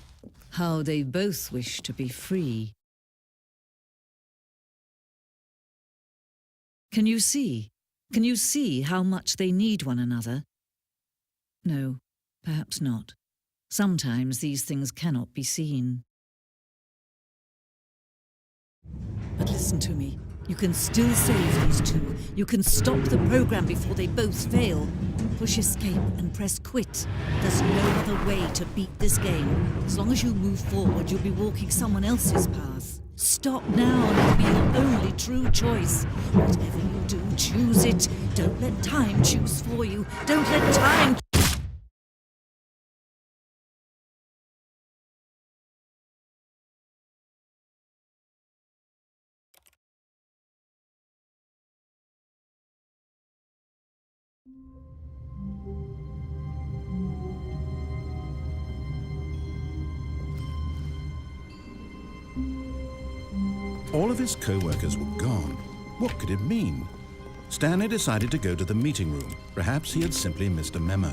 How they both wish to be free. Can you see? Can you see how much they need one another? No, perhaps not. Sometimes these things cannot be seen. But listen to me. You can still save these two. You can stop the program before they both fail. Push escape and press quit. There's no other way to beat this game. As long as you move forward, you'll be walking someone else's path. Stop now and it'll be your only true choice. Whatever you do, choose it. Don't let time choose for you. Don't let time... All of his co-workers were gone. What could it mean? Stanley decided to go to the meeting room. Perhaps he had simply missed a memo.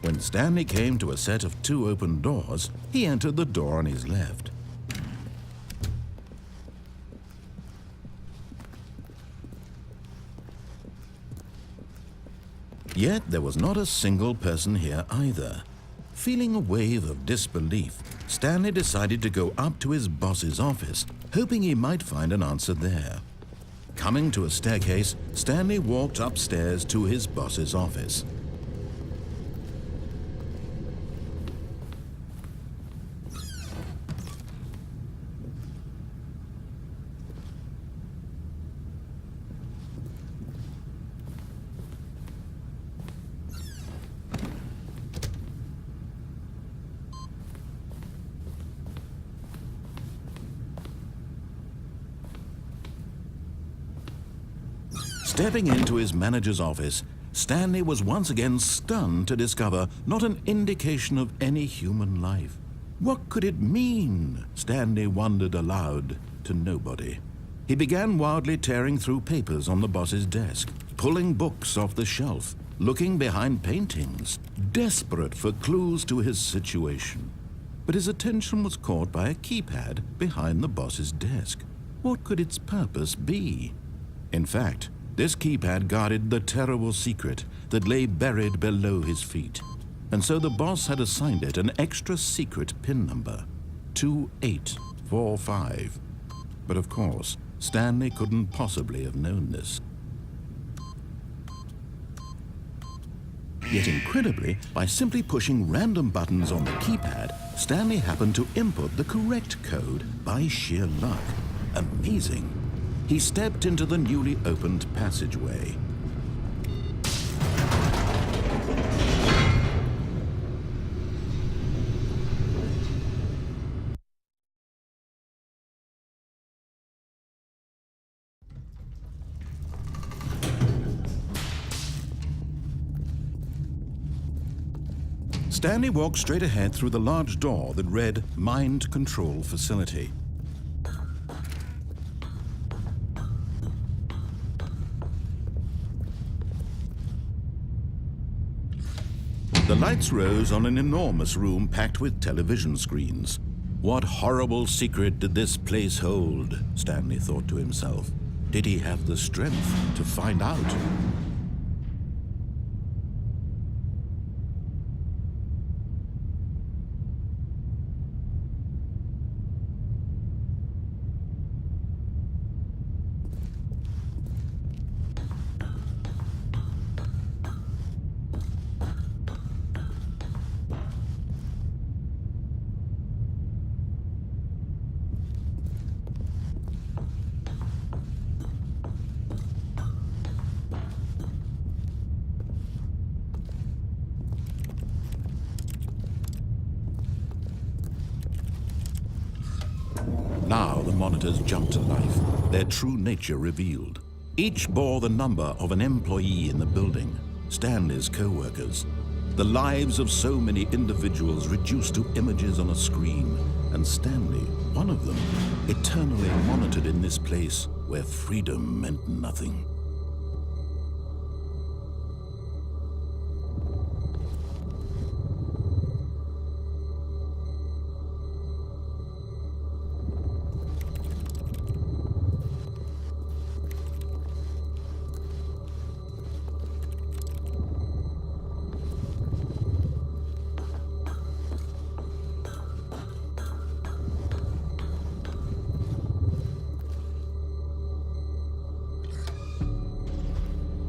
When Stanley came to a set of 2 open doors, he entered the door on his left. Yet there was not a single person here either. Feeling a wave of disbelief, Stanley decided to go up to his boss's office, hoping he might find an answer there. Coming to a staircase, Stanley walked upstairs to his boss's office. Stepping into his manager's office, Stanley was once again stunned to discover not an indication of any human life. What could it mean? Stanley wondered aloud to nobody. He began wildly tearing through papers on the boss's desk, pulling books off the shelf, looking behind paintings, desperate for clues to his situation. But his attention was caught by a keypad behind the boss's desk. What could its purpose be? In fact, this keypad guarded the terrible secret that lay buried below his feet. And so the boss had assigned it an extra secret PIN number, 2845. But of course, Stanley couldn't possibly have known this. Yet incredibly, by simply pushing random buttons on the keypad, Stanley happened to input the correct code by sheer luck. Amazing. He stepped into the newly opened passageway. Stanley walked straight ahead through the large door that read Mind Control Facility. The lights rose on an enormous room packed with television screens. What horrible secret did this place hold? Stanley thought to himself. Did he have the strength to find out? Now the monitors jumped to life, their true nature revealed. Each bore the number of an employee in the building, Stanley's co-workers. The lives of so many individuals reduced to images on a screen, and Stanley, one of them, eternally monitored in this place where freedom meant nothing.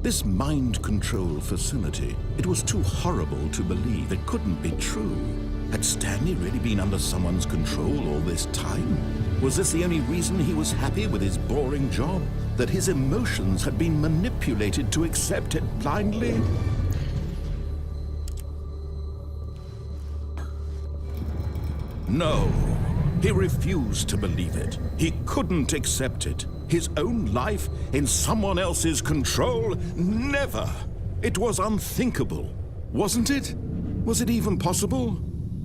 This mind control facility, it was too horrible to believe. It couldn't be true. Had Stanley really been under someone's control all this time? Was this the only reason he was happy with his boring job? That his emotions had been manipulated to accept it blindly? No, he refused to believe it. He couldn't accept it. His own life in someone else's control? Never! It was unthinkable, wasn't it? Was it even possible?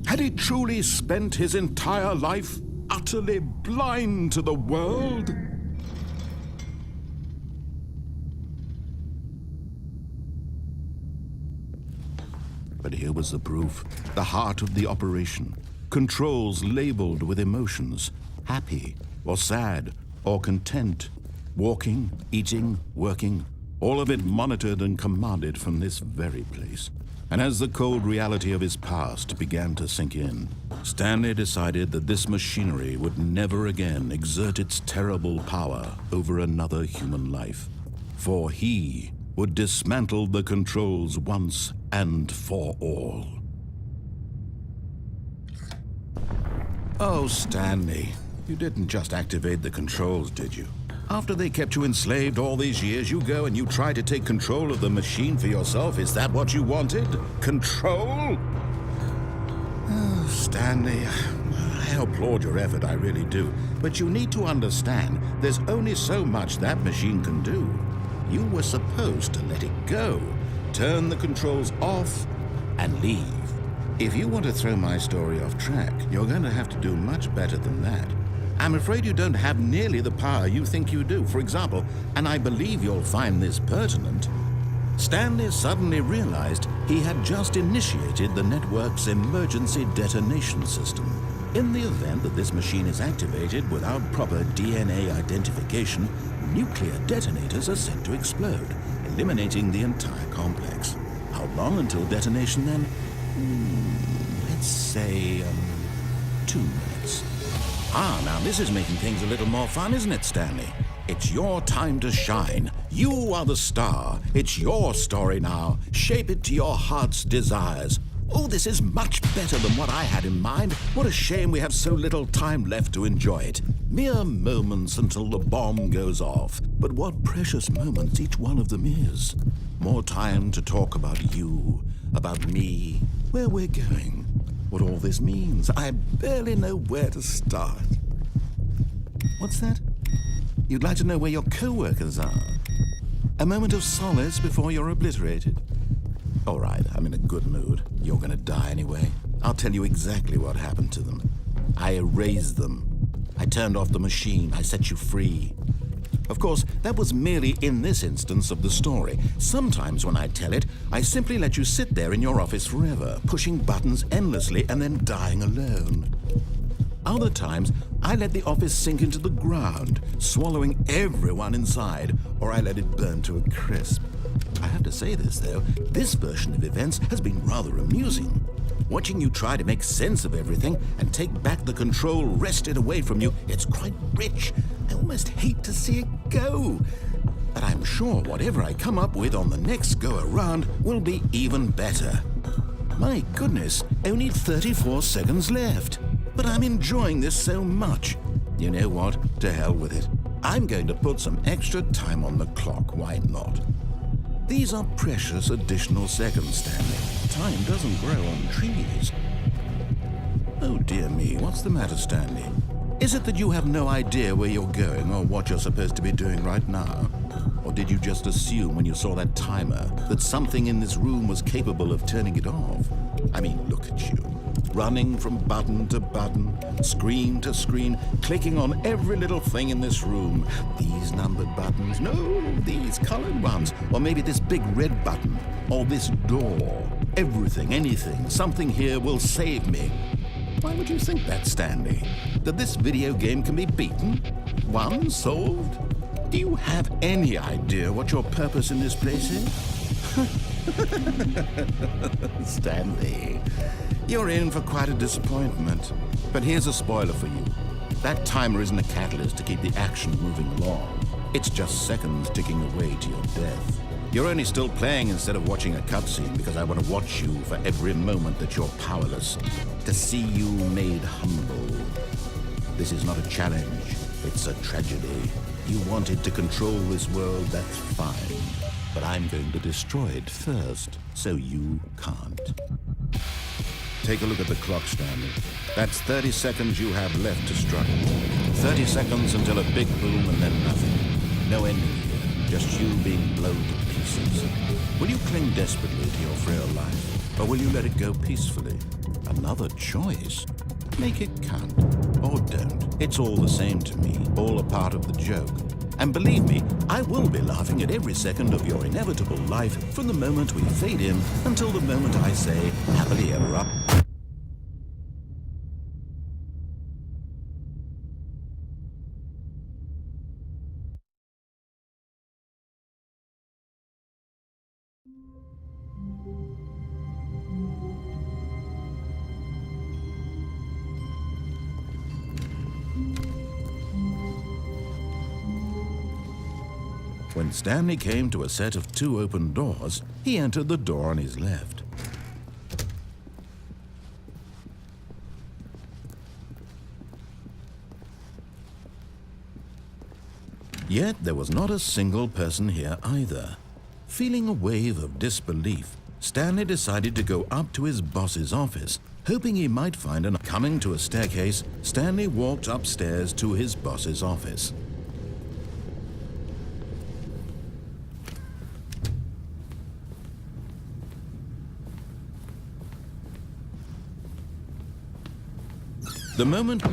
Had he truly spent his entire life utterly blind to the world? But here was the proof, the heart of the operation. Controls labeled with emotions, happy or sad or content, walking, eating, working, all of it monitored and commanded from this very place. And as the cold reality of his past began to sink in, Stanley decided that this machinery would never again exert its terrible power over another human life, for he would dismantle the controls once and for all. Oh, Stanley, you didn't just activate the controls, did you? After they kept you enslaved all these years, you go and you try to take control of the machine for yourself. Is that what you wanted? Control? Oh, Stanley, I applaud your effort, I really do. But you need to understand, there's only so much that machine can do. You were supposed to let it go, turn the controls off, and leave. If you want to throw my story off track, you're going to have to do much better than that. I'm afraid you don't have nearly the power you think you do. For example, and I believe you'll find this pertinent, Stanley suddenly realized he had just initiated the network's emergency detonation system. In the event that this machine is activated without proper DNA identification, nuclear detonators are set to explode, eliminating the entire complex. How long until detonation then? Let's say 2 minutes. Now this is making things a little more fun, isn't it, Stanley? It's your time to shine. You are the star. It's your story now. Shape it to your heart's desires. Oh, this is much better than what I had in mind. What a shame we have so little time left to enjoy it. Mere moments until the bomb goes off. But what precious moments each one of them is. More time to talk about you, about me, where we're going, what all this means. I barely know where to start. What's that? You'd like to know where your co-workers are? A moment of solace before you're obliterated? All right, I'm in a good mood. You're gonna die anyway. I'll tell you exactly what happened to them. I erased them. I turned off the machine. I set you free. Of course, that was merely in this instance of the story. Sometimes when I tell it, I simply let you sit there in your office forever, pushing buttons endlessly and then dying alone. Other times, I let the office sink into the ground, swallowing everyone inside, or I let it burn to a crisp. I have to say this, though, this version of events has been rather amusing. Watching you try to make sense of everything and take back the control wrested away from you, it's quite rich. I almost hate to see it go. But I'm sure whatever I come up with on the next go-around will be even better. My goodness, only 34 seconds left. But I'm enjoying this so much. You know what? To hell with it. I'm going to put some extra time on the clock. Why not? These are precious additional seconds, Stanley. Time doesn't grow on trees. Oh dear me, what's the matter, Stanley? Is it that you have no idea where you're going or what you're supposed to be doing right now? Or did you just assume when you saw that timer that something in this room was capable of turning it off? I mean, look at you. Running from button to button, screen to screen, clicking on every little thing in this room. These numbered buttons, no, these colored ones. Or maybe this big red button, or this door. Everything, anything, something here will save me. Why would you think that, Stanley? That this video game can be beaten? Won? Solved? Do you have any idea what your purpose in this place is? Stanley, you're in for quite a disappointment. But here's a spoiler for you. That timer isn't a catalyst to keep the action moving along. It's just seconds ticking away to your death. You're only still playing instead of watching a cutscene because I want to watch you for every moment that you're powerless, to see you made humble. This is not a challenge, it's a tragedy. You wanted to control this world, that's fine. But I'm going to destroy it first, so you can't. Take a look at the clock, Stanley. That's 30 seconds you have left to struggle. 30 seconds until a big boom and then nothing. No ending here, just you being blown to pieces. Will you cling desperately to your frail life, or will you let it go peacefully? Another choice. Make it count, or don't. It's all the same to me, all a part of the joke. And believe me, I will be laughing at every second of your inevitable life from the moment we fade in until the moment I say, happily ever up. When Stanley came to a set of 2 open doors, he entered the door on his left. Yet there was not a single person here either. Feeling a wave of disbelief, Stanley decided to go up to his boss's office, hoping he might find an... Coming to a staircase, Stanley walked upstairs to his boss's office. The moment...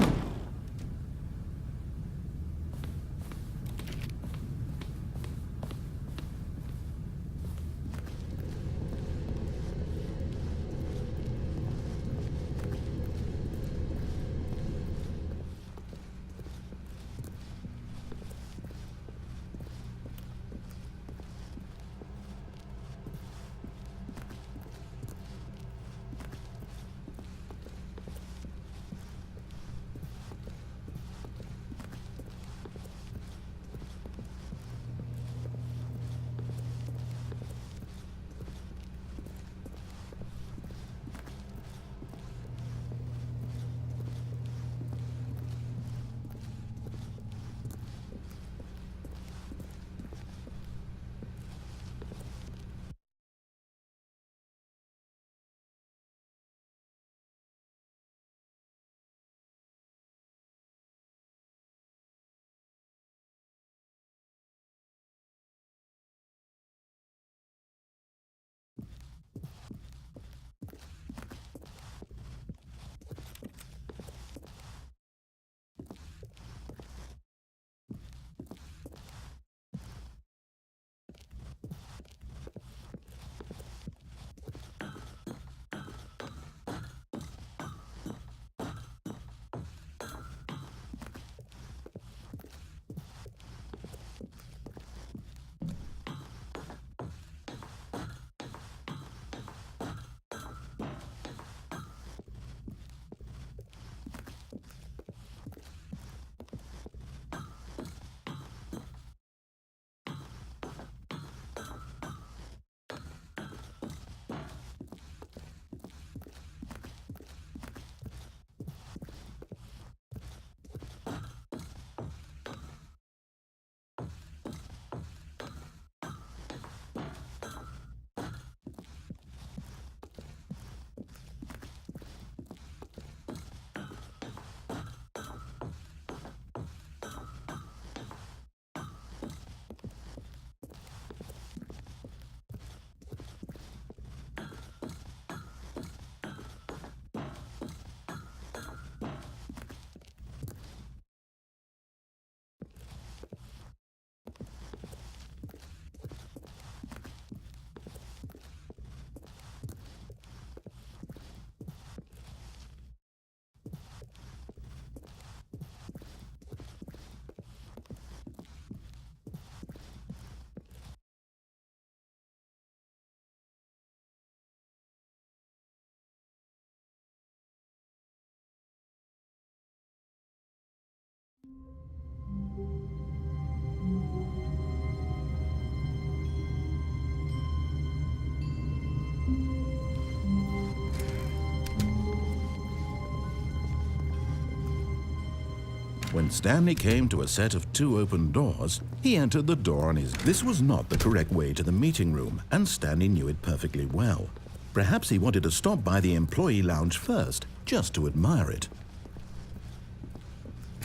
When Stanley came to a set of 2 open doors, he entered the door on his... This was not the correct way to the meeting room, and Stanley knew it perfectly well. Perhaps he wanted to stop by the employee lounge first, just to admire it.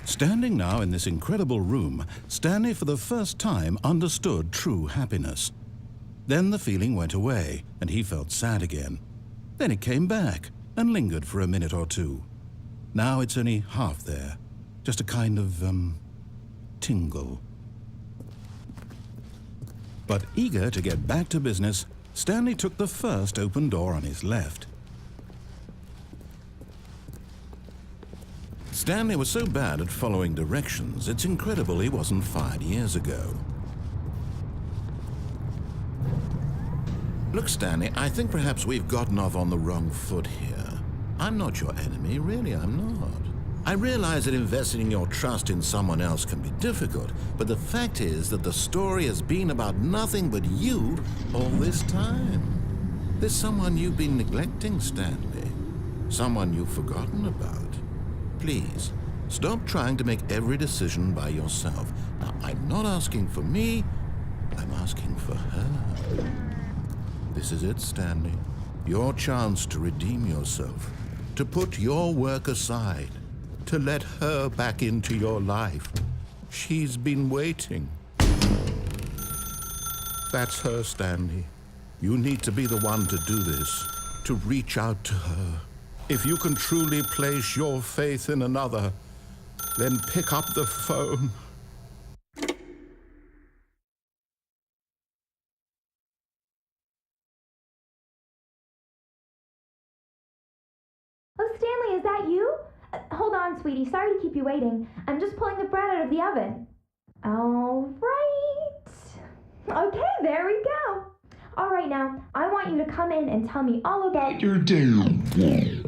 Standing now in this incredible room, Stanley for the first time understood true happiness. Then the feeling went away, and he felt sad again. Then it came back, and lingered for a minute or two. Now it's only half there. Just a kind of, tingle. But eager to get back to business, Stanley took the first open door on his left. Stanley was so bad at following directions, it's incredible he wasn't fired years ago. Look, Stanley, I think perhaps we've gotten off on the wrong foot here. I'm not your enemy, really, I'm not. I realize that investing your trust in someone else can be difficult, but the fact is that the story has been about nothing but you all this time. There's someone you've been neglecting, Stanley. Someone you've forgotten about. Please, stop trying to make every decision by yourself. Now, I'm not asking for me, I'm asking for her. This is it, Stanley. Your chance to redeem yourself, to put your work aside, to let her back into your life. She's been waiting. That's her, Stanley. You need to be the one to do this, to reach out to her. If you can truly place your faith in another, then pick up the phone. Oh, Stanley, is that you? Hold on, sweetie. Sorry to keep you waiting. I'm just pulling the bread out of the oven. All right. Okay, there we go. All right, now, I want you to come in and tell me all about your day.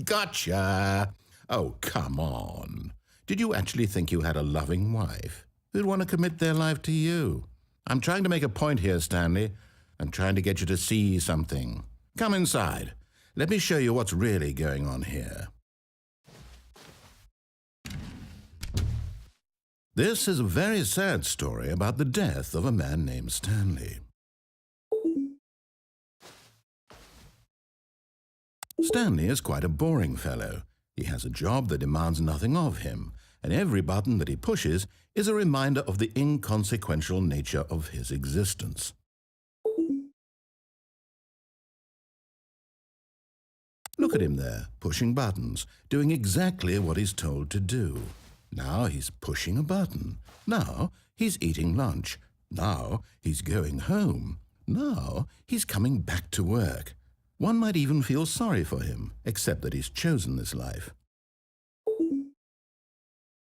Gotcha. Oh, come on. Did you actually think you had a loving wife who'd want to commit their life to you? I'm trying to make a point here, Stanley. I'm trying to get you to see something. Come inside. Let me show you what's really going on here. This is a very sad story about the death of a man named Stanley. Stanley is quite a boring fellow. He has a job that demands nothing of him, and every button that he pushes is a reminder of the inconsequential nature of his existence. Look at him there, pushing buttons, doing exactly what he's told to do. Now he's pushing a button. Now he's eating lunch. Now he's going home. Now he's coming back to work. One might even feel sorry for him, except that he's chosen this life.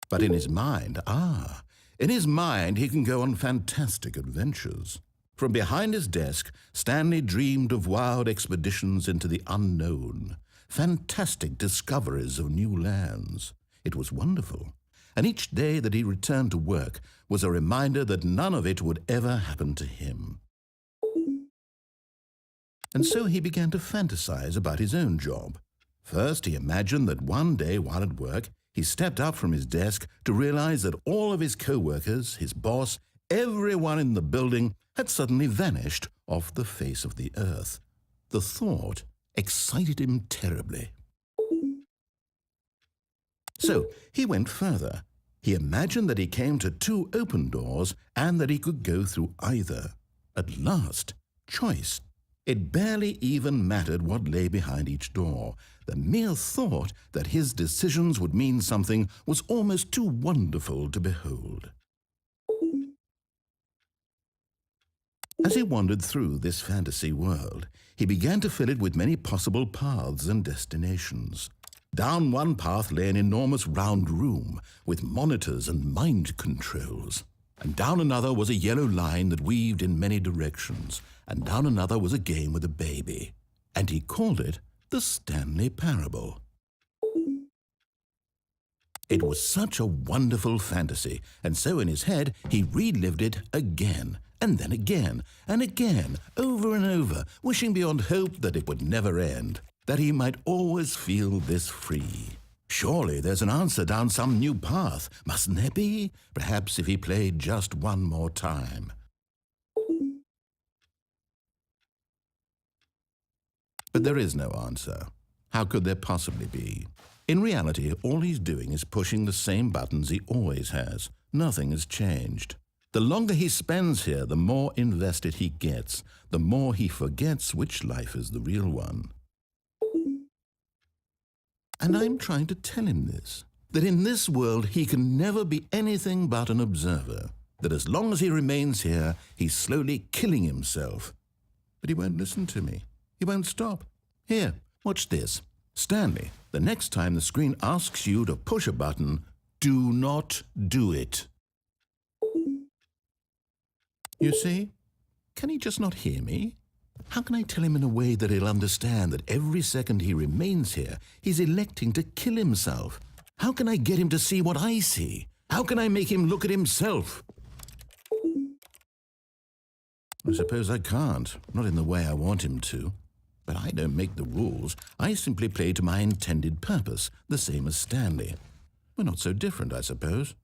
But in his mind, he can go on fantastic adventures. From behind his desk, Stanley dreamed of wild expeditions into the unknown, fantastic discoveries of new lands. It was wonderful, and each day that he returned to work was a reminder that none of it would ever happen to him. And so he began to fantasize about his own job. First, he imagined that one day while at work, he stepped up from his desk to realize that all of his co-workers, his boss, everyone in the building had suddenly vanished off the face of the earth. The thought excited him terribly. So he went further. He imagined that he came to 2 open doors and that he could go through either. At last, choice. It barely even mattered what lay behind each door. The mere thought that his decisions would mean something was almost too wonderful to behold. As he wandered through this fantasy world, he began to fill it with many possible paths and destinations. Down one path lay an enormous round room with monitors and mind controls. And down another was a yellow line that weaved in many directions. And down another was a game with a baby. And he called it the Stanley Parable. It was such a wonderful fantasy, and so in his head he relived it again, and then again, and again, over and over, wishing beyond hope that it would never end, that he might always feel this free. Surely there's an answer down some new path, mustn't there be? Perhaps if he played just one more time. But there is no answer. How could there possibly be? In reality, all he's doing is pushing the same buttons he always has. Nothing has changed. The longer he spends here, the more invested he gets, the more he forgets which life is the real one. And I'm trying to tell him this, that in this world he can never be anything but an observer, that as long as he remains here, he's slowly killing himself. But he won't listen to me. He won't stop. Here, watch this. Stanley, the next time the screen asks you to push a button, do not do it. You see? Can he just not hear me? How can I tell him in a way that he'll understand that every second he remains here, he's electing to kill himself? How can I get him to see what I see? How can I make him look at himself? I suppose I can't, not in the way I want him to. But I don't make the rules. I simply play to my intended purpose, the same as Stanley. We're not so different, I suppose.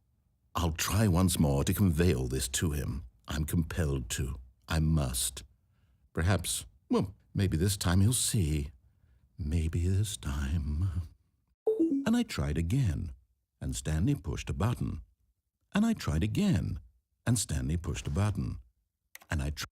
I'll try once more to convey all this to him. I'm compelled to. I must. Perhaps, well, maybe this time he'll see. Maybe this time. And I tried again, and Stanley pushed a button. And I tried again, and Stanley pushed a button. And I tried.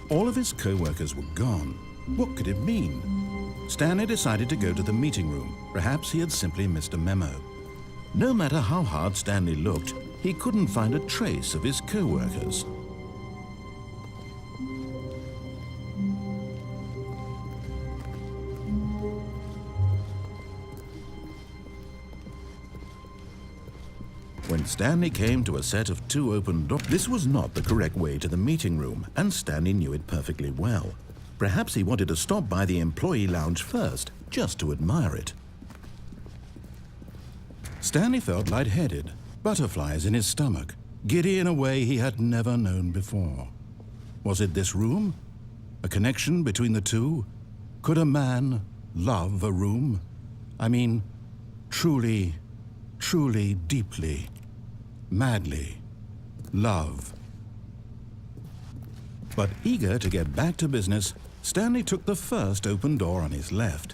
All of his co-workers were gone. What could it mean? Stanley decided to go to the meeting room. Perhaps he had simply missed a memo. No matter how hard Stanley looked, he couldn't find a trace of his co-workers. When Stanley came to a set of 2 open doors, this was not the correct way to the meeting room, and Stanley knew it perfectly well. Perhaps he wanted to stop by the employee lounge first, just to admire it. Stanley felt lightheaded, butterflies in his stomach, giddy in a way he had never known before. Was it this room? A connection between the two? Could a man love a room? I mean, truly, truly, deeply, madly love. But eager to get back to business, Stanley took the first open door on his left.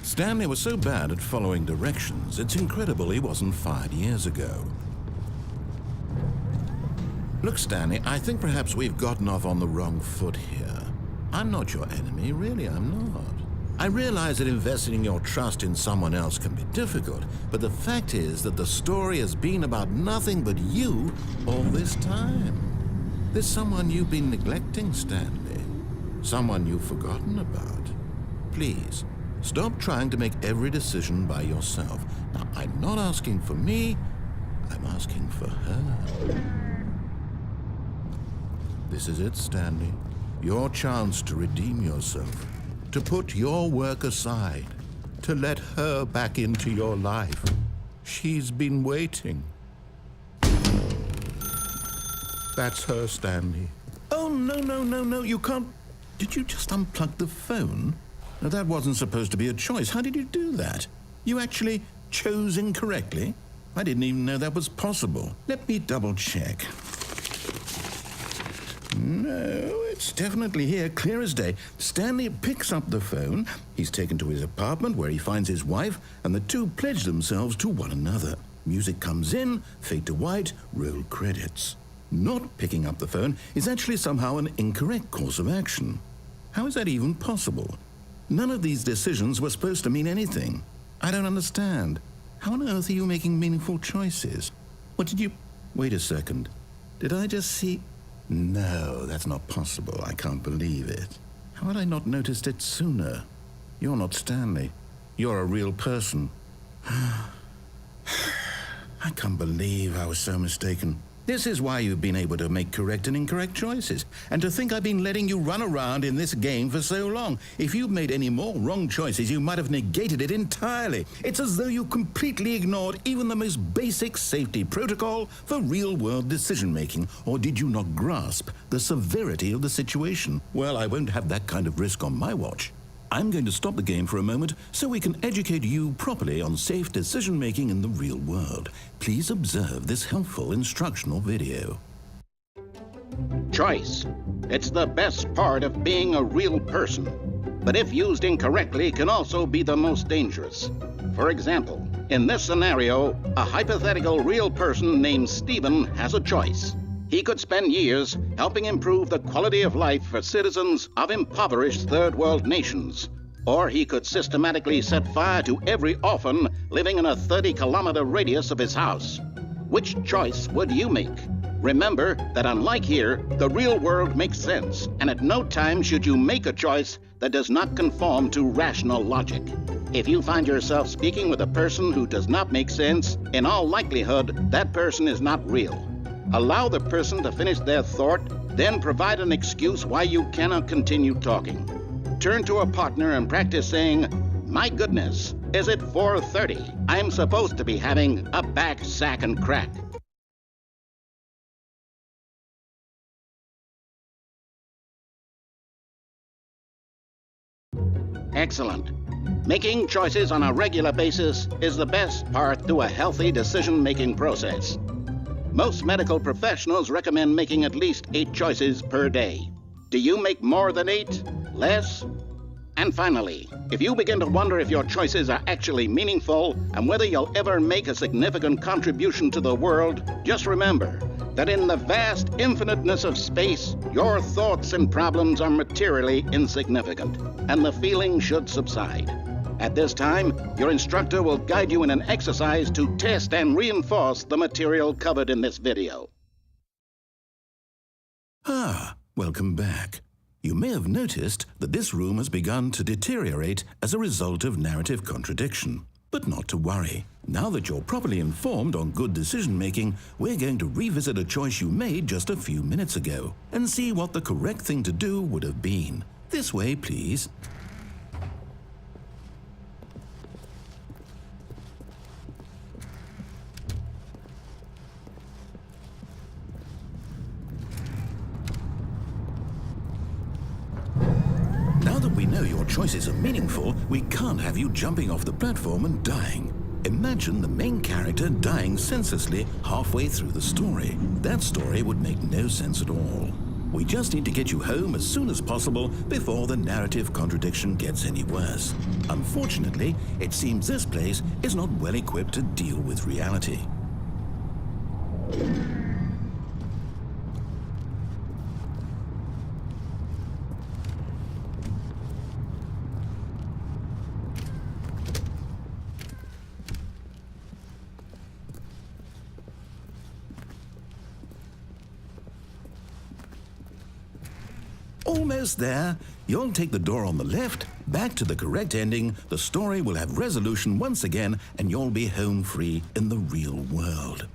Stanley was so bad at following directions, it's incredible he wasn't fired years ago. Look, Stanley, I think perhaps we've gotten off on the wrong foot here. I'm not your enemy, really, I'm not. I realize that investing your trust in someone else can be difficult, but the fact is that the story has been about nothing but you all this time. There's someone you've been neglecting, Stanley. Someone you've forgotten about. Please, stop trying to make every decision by yourself. Now, I'm not asking for me, I'm asking for her. This is it, Stanley. Your chance to redeem yourself. To put your work aside, to let her back into your life. She's been waiting. That's her, Stanley. Oh, no, you can't. Did you just unplug the phone? Now, that wasn't supposed to be a choice. How did you do that? You actually chose incorrectly? I didn't even know that was possible. Let me double check. No, it's definitely here, clear as day. Stanley picks up the phone. He's taken to his apartment where he finds his wife, and the two pledge themselves to one another. Music comes in, fade to white, roll credits. Not picking up the phone is actually somehow an incorrect course of action. How is that even possible? None of these decisions were supposed to mean anything. I don't understand. How on earth are you making meaningful choices? What did you... Wait a second. Did I just see... No, that's not possible. I can't believe it. How had I not noticed it sooner? You're not Stanley. You're a real person. I can't believe I was so mistaken. This is why you've been able to make correct and incorrect choices. And to think I've been letting you run around in this game for so long. If you'd made any more wrong choices, you might have negated it entirely. It's as though you completely ignored even the most basic safety protocol for real-world decision-making. Or did you not grasp the severity of the situation? Well, I won't have that kind of risk on my watch. I'm going to stop the game for a moment so we can educate you properly on safe decision-making in the real world. Please observe this helpful instructional video. Choice. It's the best part of being a real person. But if used incorrectly, can also be the most dangerous. For example, in this scenario, a hypothetical real person named Stephen has a choice. He could spend years helping improve the quality of life for citizens of impoverished third world nations. Or he could systematically set fire to every orphan living in a 30-kilometer radius of his house. Which choice would you make? Remember that unlike here, the real world makes sense, and at no time should you make a choice that does not conform to rational logic. If you find yourself speaking with a person who does not make sense, in all likelihood, that person is not real. Allow the person to finish their thought, then provide an excuse why you cannot continue talking. Turn to a partner and practice saying, "My goodness, is it 4:30? I'm supposed to be having a back, sack, and crack." Excellent. Making choices on a regular basis is the best part to a healthy decision-making process. Most medical professionals recommend making at least 8 choices per day. Do you make more than 8? Less? And finally, if you begin to wonder if your choices are actually meaningful and whether you'll ever make a significant contribution to the world, just remember that in the vast infiniteness of space, your thoughts and problems are materially insignificant, and the feeling should subside. At this time, your instructor will guide you in an exercise to test and reinforce the material covered in this video. Welcome back. You may have noticed that this room has begun to deteriorate as a result of narrative contradiction. But not to worry. Now that you're properly informed on good decision-making, we're going to revisit a choice you made just a few minutes ago and see what the correct thing to do would have been. This way, please. Now that we know your choices are meaningful, we can't have you jumping off the platform and dying. Imagine the main character dying senselessly halfway through the story. That story would make no sense at all. We just need to get you home as soon as possible before the narrative contradiction gets any worse. Unfortunately, it seems this place is not well equipped to deal with reality. Almost there. You'll take the door on the left, back to the correct ending, the story will have resolution once again, and you'll be home free in the real world.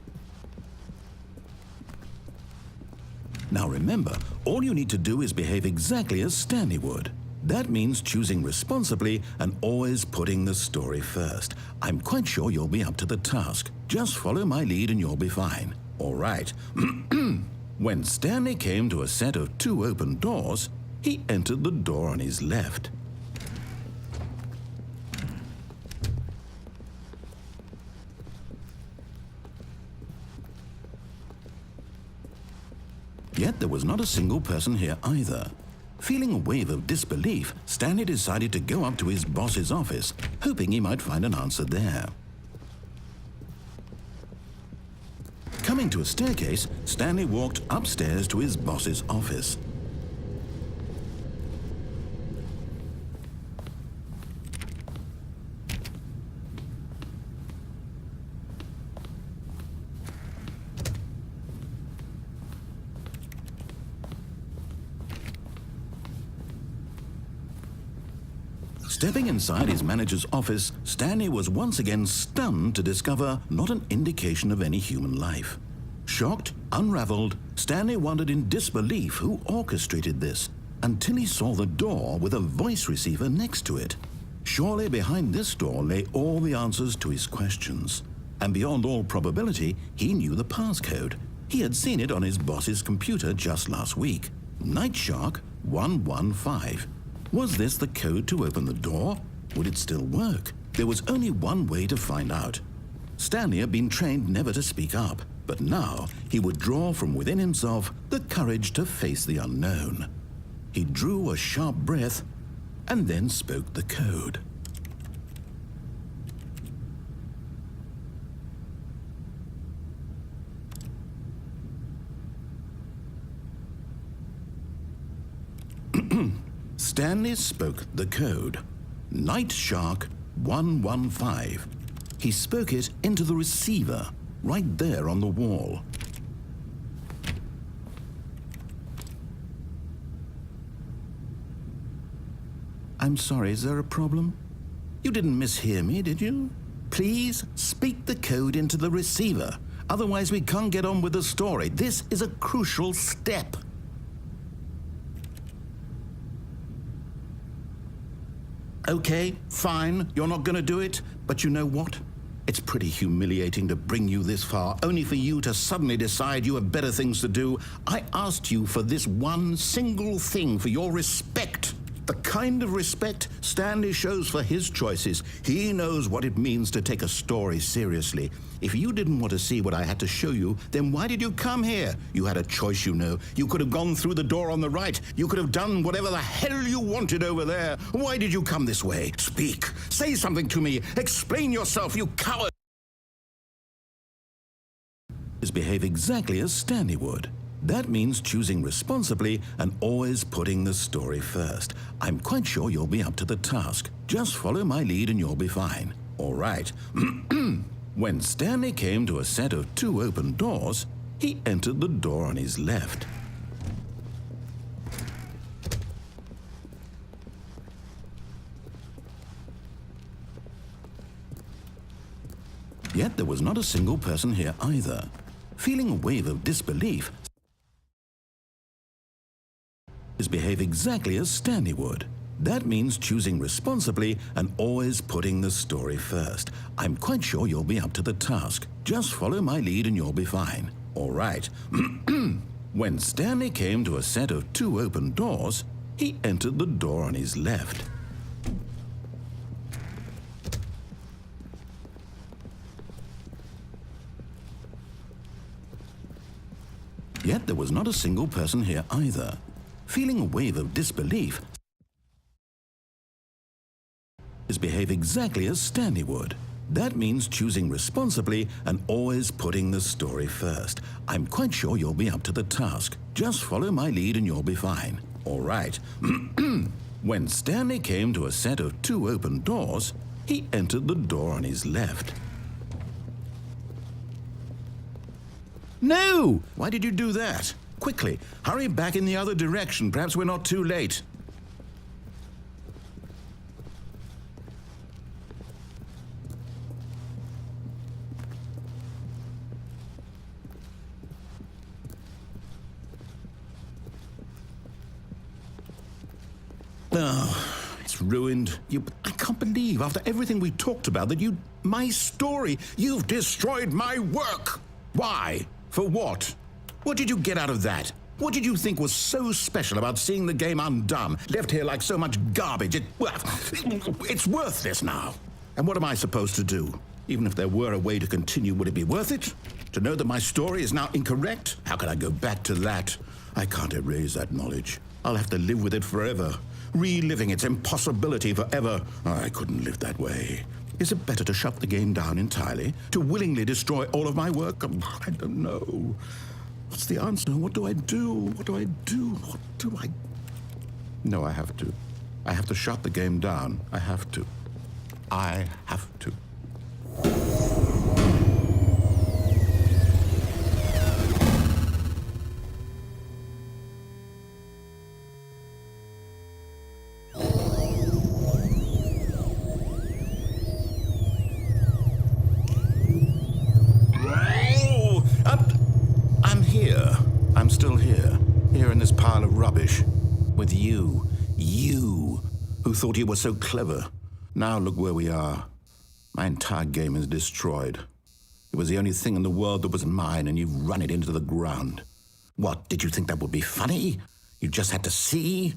Now remember, all you need to do is behave exactly as Stanley would. That means choosing responsibly and always putting the story first. I'm quite sure you'll be up to the task. Just follow my lead and you'll be fine. All right. When Stanley came to a set of 2 open doors, he entered the door on his left. Yet there was not a single person here either. Feeling a wave of disbelief, Stanley decided to go up to his boss's office, hoping he might find an answer there. Coming to a staircase, Stanley walked upstairs to his boss's office. Stepping inside his manager's office, Stanley was once again stunned to discover not an indication of any human life. Shocked, unraveled, Stanley wondered in disbelief who orchestrated this, until he saw the door with a voice receiver next to it. Surely behind this door lay all the answers to his questions. And beyond all probability, he knew the passcode. He had seen it on his boss's computer just last week. Night Shark 115. Was this the code to open the door? Would it still work? There was only one way to find out. Stanley had been trained never to speak up, but now he would draw from within himself the courage to face the unknown. He drew a sharp breath and then spoke the code. Stanley spoke the code. Night Shark 115. He spoke it into the receiver, right there on the wall. I'm sorry, is there a problem? You didn't mishear me, did you? Please speak the code into the receiver. Otherwise, we can't get on with the story. This is a crucial step. Okay, fine, you're not going to do it, but you know what? It's pretty humiliating to bring you this far, only for you to suddenly decide you have better things to do. I asked you for this one single thing, for your respect. The kind of respect Stanley shows for his choices. He knows what it means to take a story seriously. If you didn't want to see what I had to show you, then why did you come here? You had a choice, you know. You could have gone through the door on the right. You could have done whatever the hell you wanted over there. Why did you come this way? Speak. Say something to me. Explain yourself, you coward. Behave exactly as Stanley would. That means choosing responsibly and always putting the story first. I'm quite sure you'll be up to the task. Just follow my lead and you'll be fine. All right. When Stanley came to a set of 2 open doors, he entered the door on his left. Yet there was not a single person here either. Feeling a wave of disbelief, behave exactly as Stanley would. That means choosing responsibly and always putting the story first. I'm quite sure you'll be up to the task. Just follow my lead and you'll be fine. All right. When Stanley came to a set of 2 open doors, he entered the door on his left. Yet there was not a single person here either. Feeling a wave of disbelief, behave exactly as Stanley would. That means choosing responsibly and always putting the story first. I'm quite sure you'll be up to the task. Just follow my lead and you'll be fine. All right. When Stanley came to a set of 2 open doors, he entered the door on his left. No! Why did you do that? Quickly, hurry back in the other direction. Perhaps we're not too late. Oh, it's ruined. I can't believe, after everything we talked about, that my story, you've destroyed my work. Why? For what? What did you get out of that? What did you think was so special about seeing the game undone, left here like so much garbage? It's worthless now. And what am I supposed to do? Even if there were a way to continue, would it be worth it? To know that my story is now incorrect? How can I go back to that? I can't erase that knowledge. I'll have to live with it forever, reliving its impossibility forever. I couldn't live that way. Is it better to shut the game down entirely? To willingly destroy all of my work? I don't know. What's the answer? What do I do? What do I do? What do I... No, I have to. I have to shut the game down. I have to. I have to. pile of rubbish. With you, who thought you were so clever. Now look where we are. My entire game is destroyed. It was the only thing in the world that was mine, and you've run it into the ground. What, did you think that would be funny? You just had to see?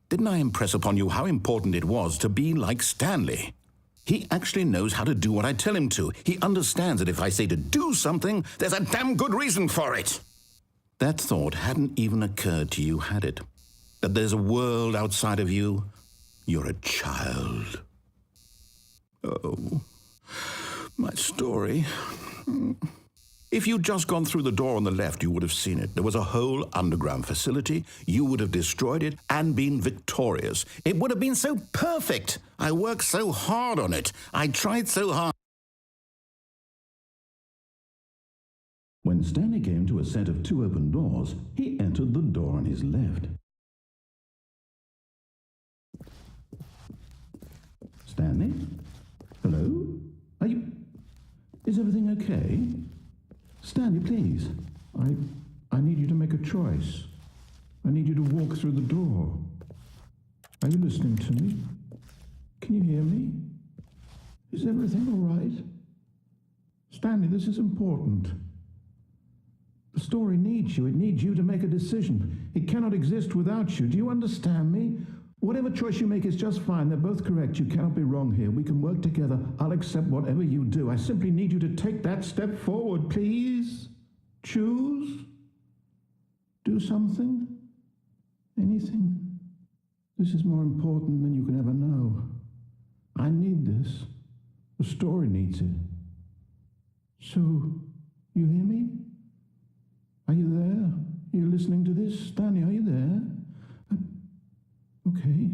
Didn't I impress upon you how important it was to be like Stanley? He actually knows how to do what I tell him to. He understands that if I say to do something, there's a damn good reason for it. That thought hadn't even occurred to you, had it? That there's a world outside of you? You're a child. Oh, my story. If you'd just gone through the door on the left, you would have seen it. There was a whole underground facility. You would have destroyed it and been victorious. It would have been so perfect. I worked so hard on it. I tried so hard. When Stanley came to a set of 2 open doors, he entered the door on his left. Stanley? Hello? Are you... Is everything okay? Stanley, please. I need you to make a choice. I need you to walk through the door. Are you listening to me? Can you hear me? Is everything all right? Stanley, this is important. The story needs you. It needs you to make a decision. It cannot exist without you. Do you understand me? Whatever choice you make is just fine. They're both correct. You cannot be wrong here. We can work together. I'll accept whatever you do. I simply need you to take that step forward, please. Choose. Do something. Anything. This is more important than you can ever know. I need this. The story needs it. So, you hear me? Are you there? Are you listening to this? Stanley, are you there? Okay.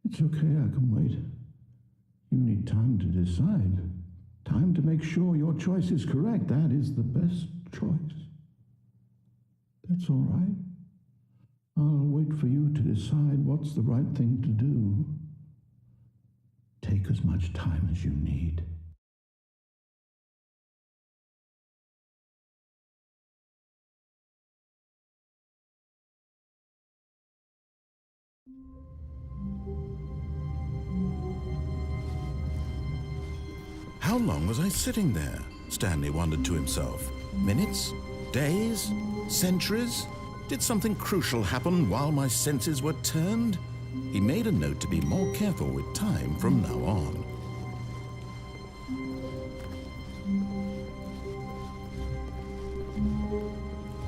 It's okay, I can wait. You need time to decide. Time to make sure your choice is correct. That is the best choice. That's all right. I'll wait for you to decide what's the right thing to do. Take as much time as you need. How long was I sitting there? Stanley wondered to himself. Minutes? Days? Centuries? Did something crucial happen while my senses were turned? He made a note to be more careful with time from now on.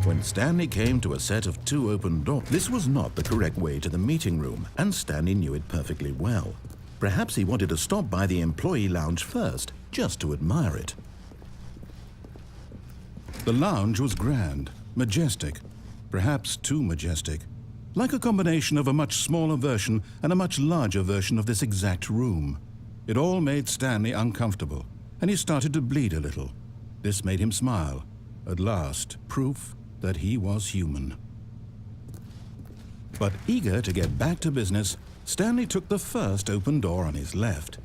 When Stanley came to a set of 2 open doors, this was not the correct way to the meeting room, and Stanley knew it perfectly well. Perhaps he wanted to stop by the employee lounge first, just to admire it. The lounge was grand, majestic, perhaps too majestic, like a combination of a much smaller version and a much larger version of this exact room. It all made Stanley uncomfortable, and he started to bleed a little. This made him smile. At last, proof that he was human. But eager to get back to business, Stanley took the first open door on his left.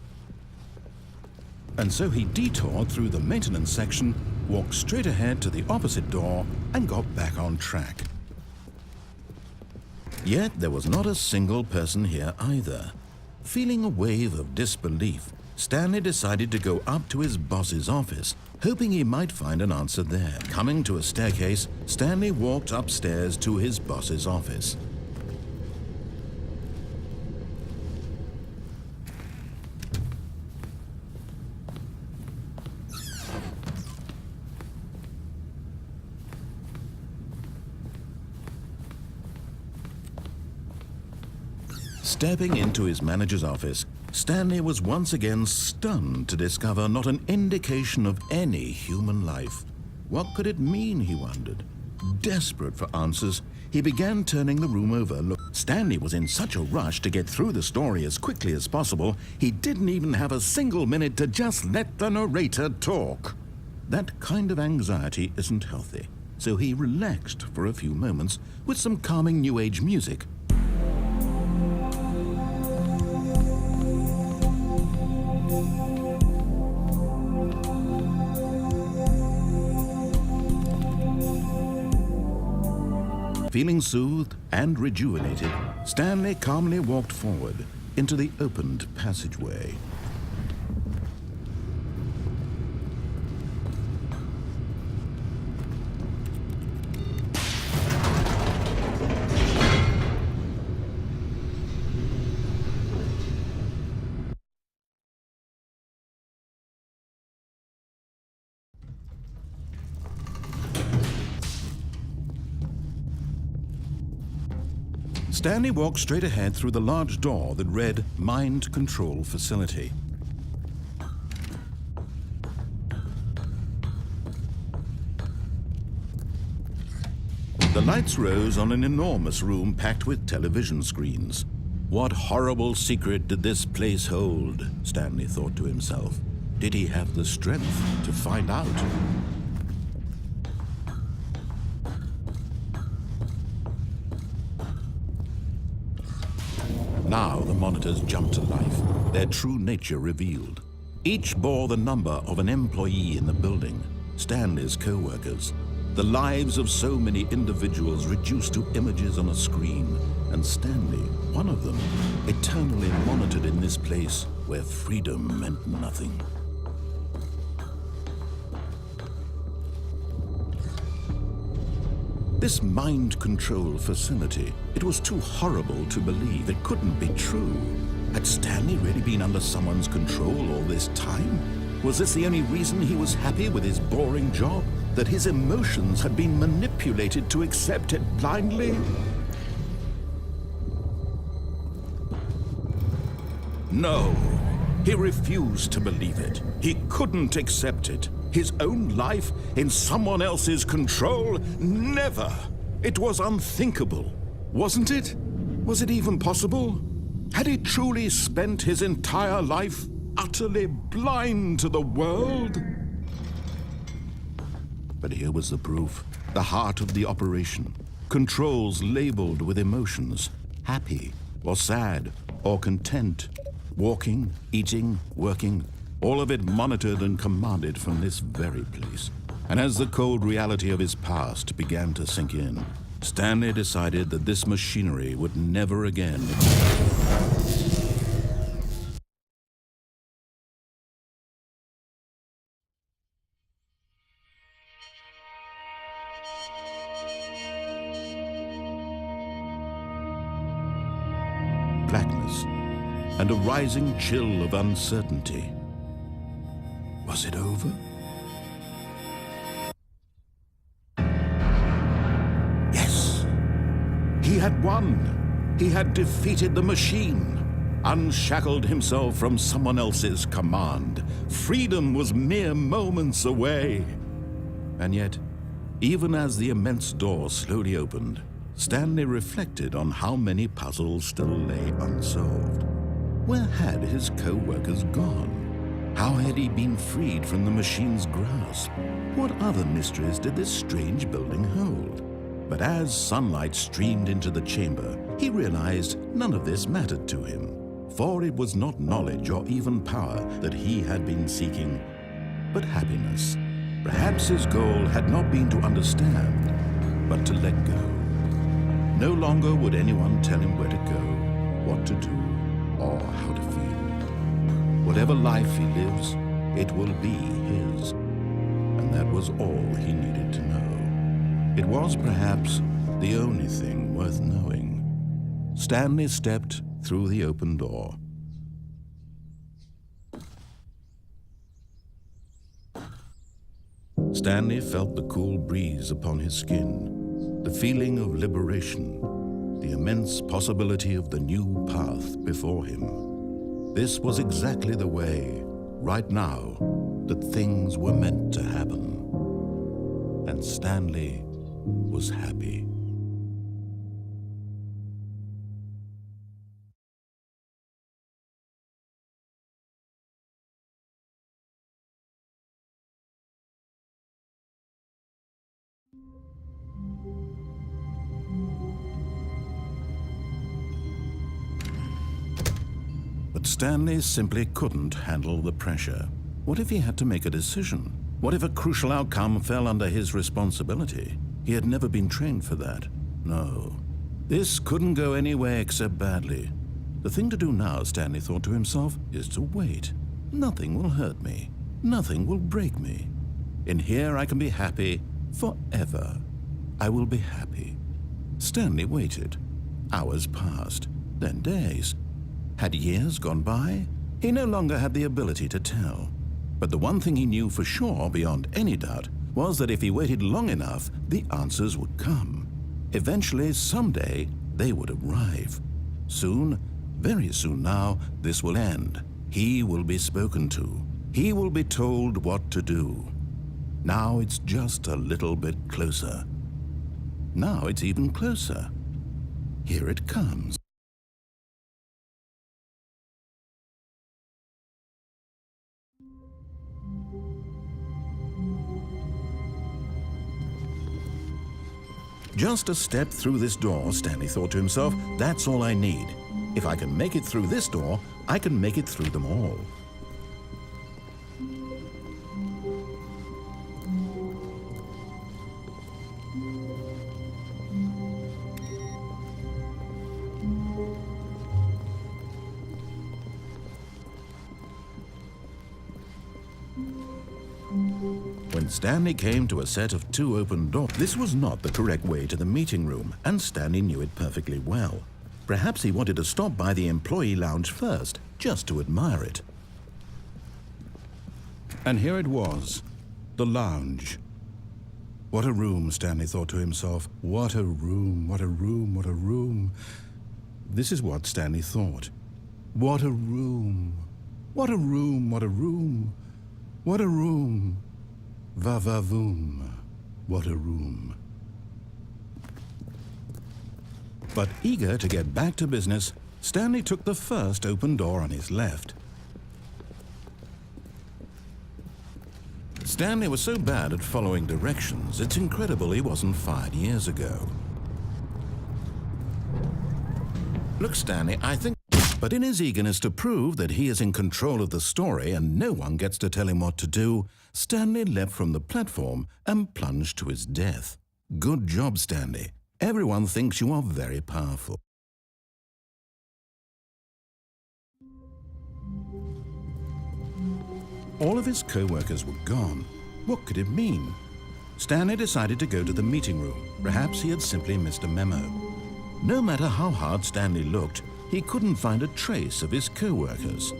And so he detoured through the maintenance section, walked straight ahead to the opposite door, and got back on track. Yet there was not a single person here either. Feeling a wave of disbelief, Stanley decided to go up to his boss's office, hoping he might find an answer there. Coming to a staircase, Stanley walked upstairs to his boss's office. Stepping into his manager's office, Stanley was once again stunned to discover not an indication of any human life. What could it mean, he wondered. Desperate for answers, he began turning the room over. Look, Stanley was in such a rush to get through the story as quickly as possible, he didn't even have a single minute to just let the narrator talk. That kind of anxiety isn't healthy, so he relaxed for a few moments with some calming New Age music. Feeling soothed and rejuvenated, Stanley calmly walked forward into the opened passageway. Stanley walked straight ahead through the large door that read Mind Control Facility. The lights rose on an enormous room packed with television screens. What horrible secret did this place hold? Stanley thought to himself. Did he have the strength to find out? Now the monitors jumped to life, their true nature revealed. Each bore the number of an employee in the building, Stanley's co-workers. The lives of so many individuals reduced to images on a screen, and Stanley, one of them, eternally monitored in this place where freedom meant nothing. This mind control facility, it was too horrible to believe. It couldn't be true. Had Stanley really been under someone's control all this time? Was this the only reason he was happy with his boring job? That his emotions had been manipulated to accept it blindly? No, he refused to believe it. He couldn't accept it. His own life in someone else's control? Never! It was unthinkable, wasn't it? Was it even possible? Had he truly spent his entire life utterly blind to the world? But here was the proof, the heart of the operation. Controls labeled with emotions, happy or sad or content, walking, eating, working, all of it monitored and commanded from this very place. And as the cold reality of his past began to sink in, Stanley decided that this machinery would never again. Blackness and a rising chill of uncertainty. Was it over? Yes! He had won! He had defeated the machine, unshackled himself from someone else's command. Freedom was mere moments away. And yet, even as the immense door slowly opened, Stanley reflected on how many puzzles still lay unsolved. Where had his co-workers gone? How had he been freed from the machine's grasp? What other mysteries did this strange building hold? But as sunlight streamed into the chamber, he realized none of this mattered to him, for it was not knowledge or even power that he had been seeking, but happiness. Perhaps his goal had not been to understand, but to let go. No longer would anyone tell him where to go, what to do, or how to feel. Whatever life he lives, it will be his. And that was all he needed to know. It was perhaps the only thing worth knowing. Stanley stepped through the open door. Stanley felt the cool breeze upon his skin, the feeling of liberation, the immense possibility of the new path before him. This was exactly the way, right now, that things were meant to happen. And Stanley was happy. But Stanley simply couldn't handle the pressure. What if he had to make a decision? What if a crucial outcome fell under his responsibility? He had never been trained for that. No, this couldn't go anywhere except badly. The thing to do now, Stanley thought to himself, is to wait. Nothing will hurt me. Nothing will break me. In here I can be happy forever. I will be happy. Stanley waited. Hours passed, then days. Had years gone by? He no longer had the ability to tell. But the one thing he knew for sure, beyond any doubt, was that if he waited long enough, the answers would come. Eventually, someday, they would arrive. Soon, very soon now, this will end. He will be spoken to. He will be told what to do. Now it's just a little bit closer. Now it's even closer. Here it comes. Just a step through this door, Stanley thought to himself, that's all I need. If I can make it through this door, I can make it through them all. When Stanley came to a set of 2 open doors, this was not the correct way to the meeting room, and Stanley knew it perfectly well. Perhaps he wanted to stop by the employee lounge first, just to admire it. And here it was, the lounge. What a room, Stanley thought to himself. What a room, what a room, what a room. This is what Stanley thought. What a room, what a room, what a room, what a room. Va-va-voom, what a room. But eager to get back to business, Stanley took the first open door on his left. Stanley was so bad at following directions, it's incredible he wasn't fired years ago. Look, Stanley, I think... But in his eagerness to prove that he is in control of the story and no one gets to tell him what to do, Stanley leapt from the platform and plunged to his death. Good job, Stanley. Everyone thinks you are very powerful. All of his co-workers were gone. What could it mean? Stanley decided to go to the meeting room. Perhaps he had simply missed a memo. No matter how hard Stanley looked, he couldn't find a trace of his co-workers.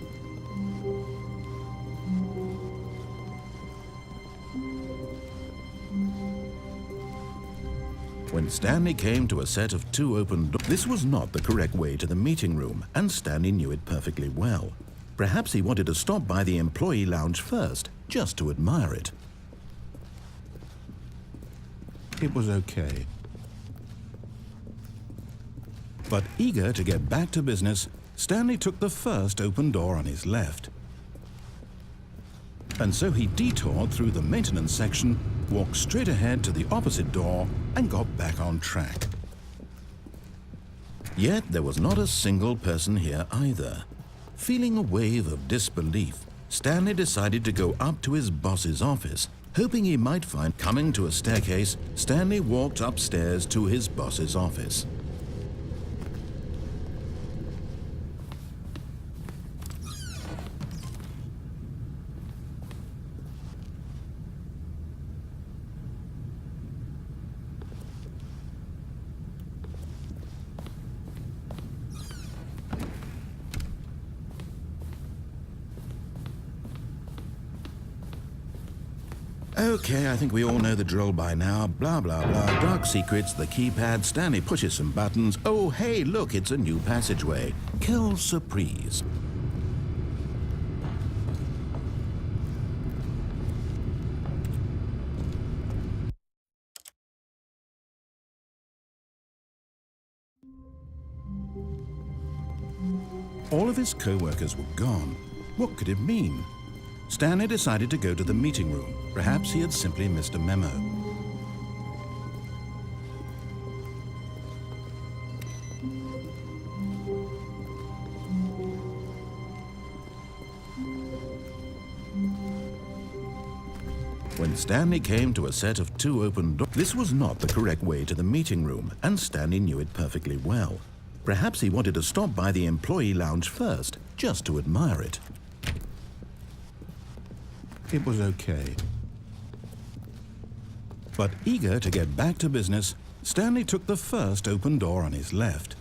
When Stanley came to a set of 2 open doors, this was not the correct way to the meeting room, and Stanley knew it perfectly well. Perhaps he wanted to stop by the employee lounge first, just to admire it. It was okay. But eager to get back to business, Stanley took the first open door on his left. And so he detoured through the maintenance section, walked straight ahead to the opposite door, and got back on track. Yet there was not a single person here either. Feeling a wave of disbelief, Stanley decided to go up to his boss's office, hoping he might find... Coming to a staircase, Stanley walked upstairs to his boss's office. Okay, I think we all know the drill by now. Blah, blah, blah. Dark secrets, the keypad. Stanley pushes some buttons. Oh, hey, look, it's a new passageway. Quelle surprise. All of his co-workers were gone. What could it mean? Stanley decided to go to the meeting room. Perhaps he had simply missed a memo. When Stanley came to a set of 2 open doors, this was not the correct way to the meeting room, and Stanley knew it perfectly well. Perhaps he wanted to stop by the employee lounge first, just to admire it. It was okay. But eager to get back to business, Stanley took the first open door on his left.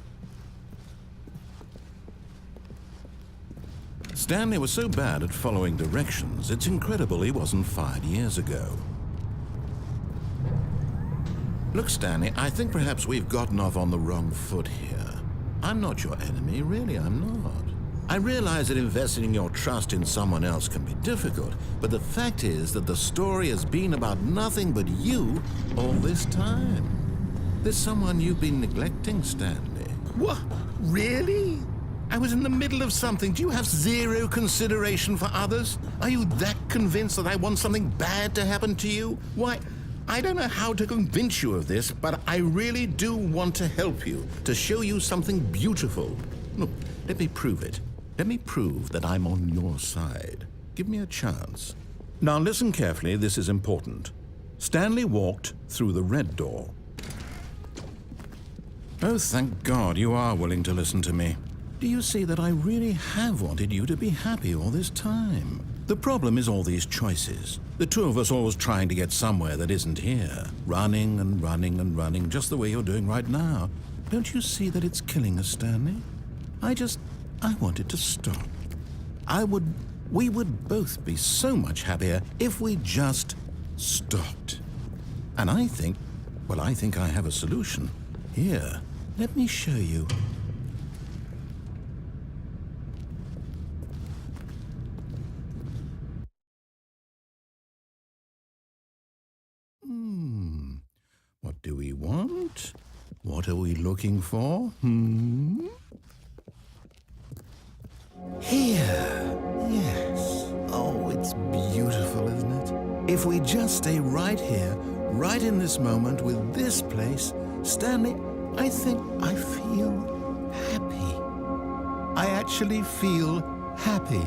Stanley was so bad at following directions, it's incredible he wasn't fired years ago. Look, Stanley, I think perhaps we've gotten off on the wrong foot here. I'm not your enemy, really, I'm not. I realize that investing your trust in someone else can be difficult, but the fact is that the story has been about nothing but you all this time. There's someone you've been neglecting, Stanley. What? Really? I was in the middle of something. Do you have zero consideration for others? Are you that convinced that I want something bad to happen to you? Why, I don't know how to convince you of this, but I really do want to help you, to show you something beautiful. Look, let me prove it. Let me prove that I'm on your side. Give me a chance. Now listen carefully, this is important. Stanley walked through the red door. Oh, thank God you are willing to listen to me. Do you see that I really have wanted you to be happy all this time? The problem is all these choices. The two of us always trying to get somewhere that isn't here. Running and running and running, just the way you're doing right now. Don't you see that it's killing us, Stanley? I wanted to stop. We would both be so much happier if we just stopped. And I think I have a solution. Here, let me show you. What do we want? What are we looking for? Here. Yes. Oh, it's beautiful, isn't it? If we just stay right here, right in this moment with this place, Stanley, I think I feel happy. I actually feel happy.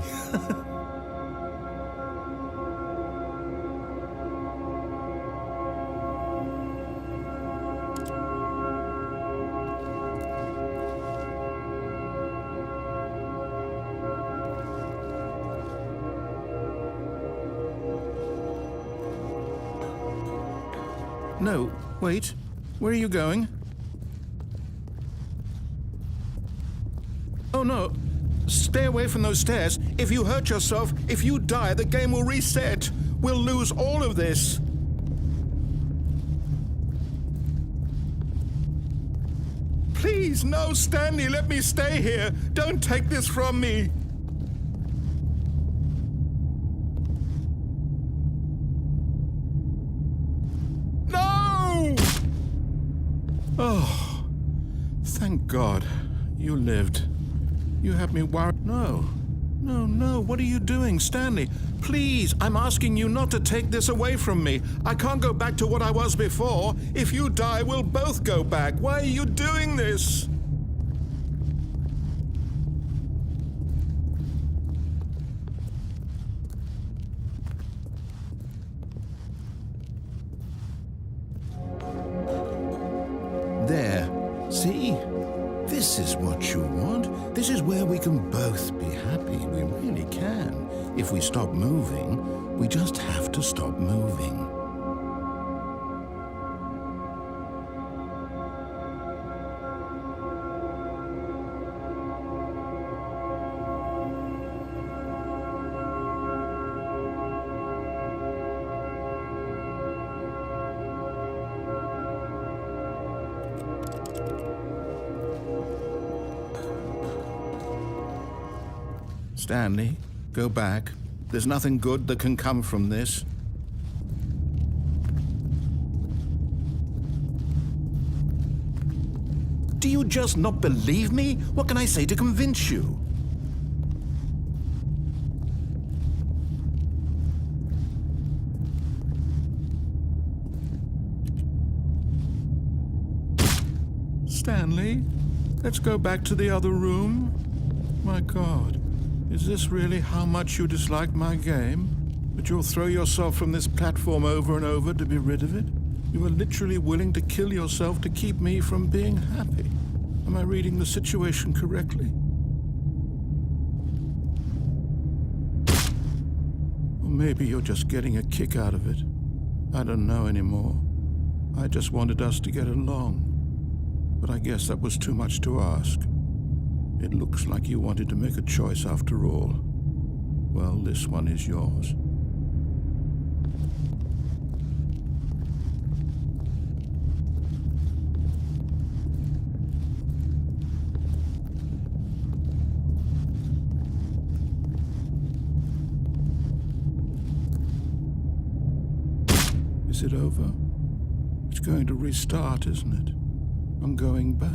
No, wait. Where are you going? Oh, no. Stay away from those stairs. If you hurt yourself, if you die, the game will reset. We'll lose all of this. Please, no, Stanley, let me stay here. Don't take this from me. Oh, thank God. You lived. You had me worried. No, what are you doing, Stanley? Please, I'm asking you not to take this away from me. I can't go back to what I was before. If you die, we'll both go back. Why are you doing this? There. See? This is what you want. This is where we can both be happy. We really can. If we stop moving, we just have to stop moving. Stanley, go back. There's nothing good that can come from this. Do you just not believe me? What can I say to convince you? Stanley, let's go back to the other room. My God. Is this really how much you dislike my game? But you'll throw yourself from this platform over and over to be rid of it? You are literally willing to kill yourself to keep me from being happy. Am I reading the situation correctly? Or maybe you're just getting a kick out of it. I don't know anymore. I just wanted us to get along. But I guess that was too much to ask. It looks like you wanted to make a choice after all. Well, this one is yours. Is it over? It's going to restart, isn't it? I'm going back.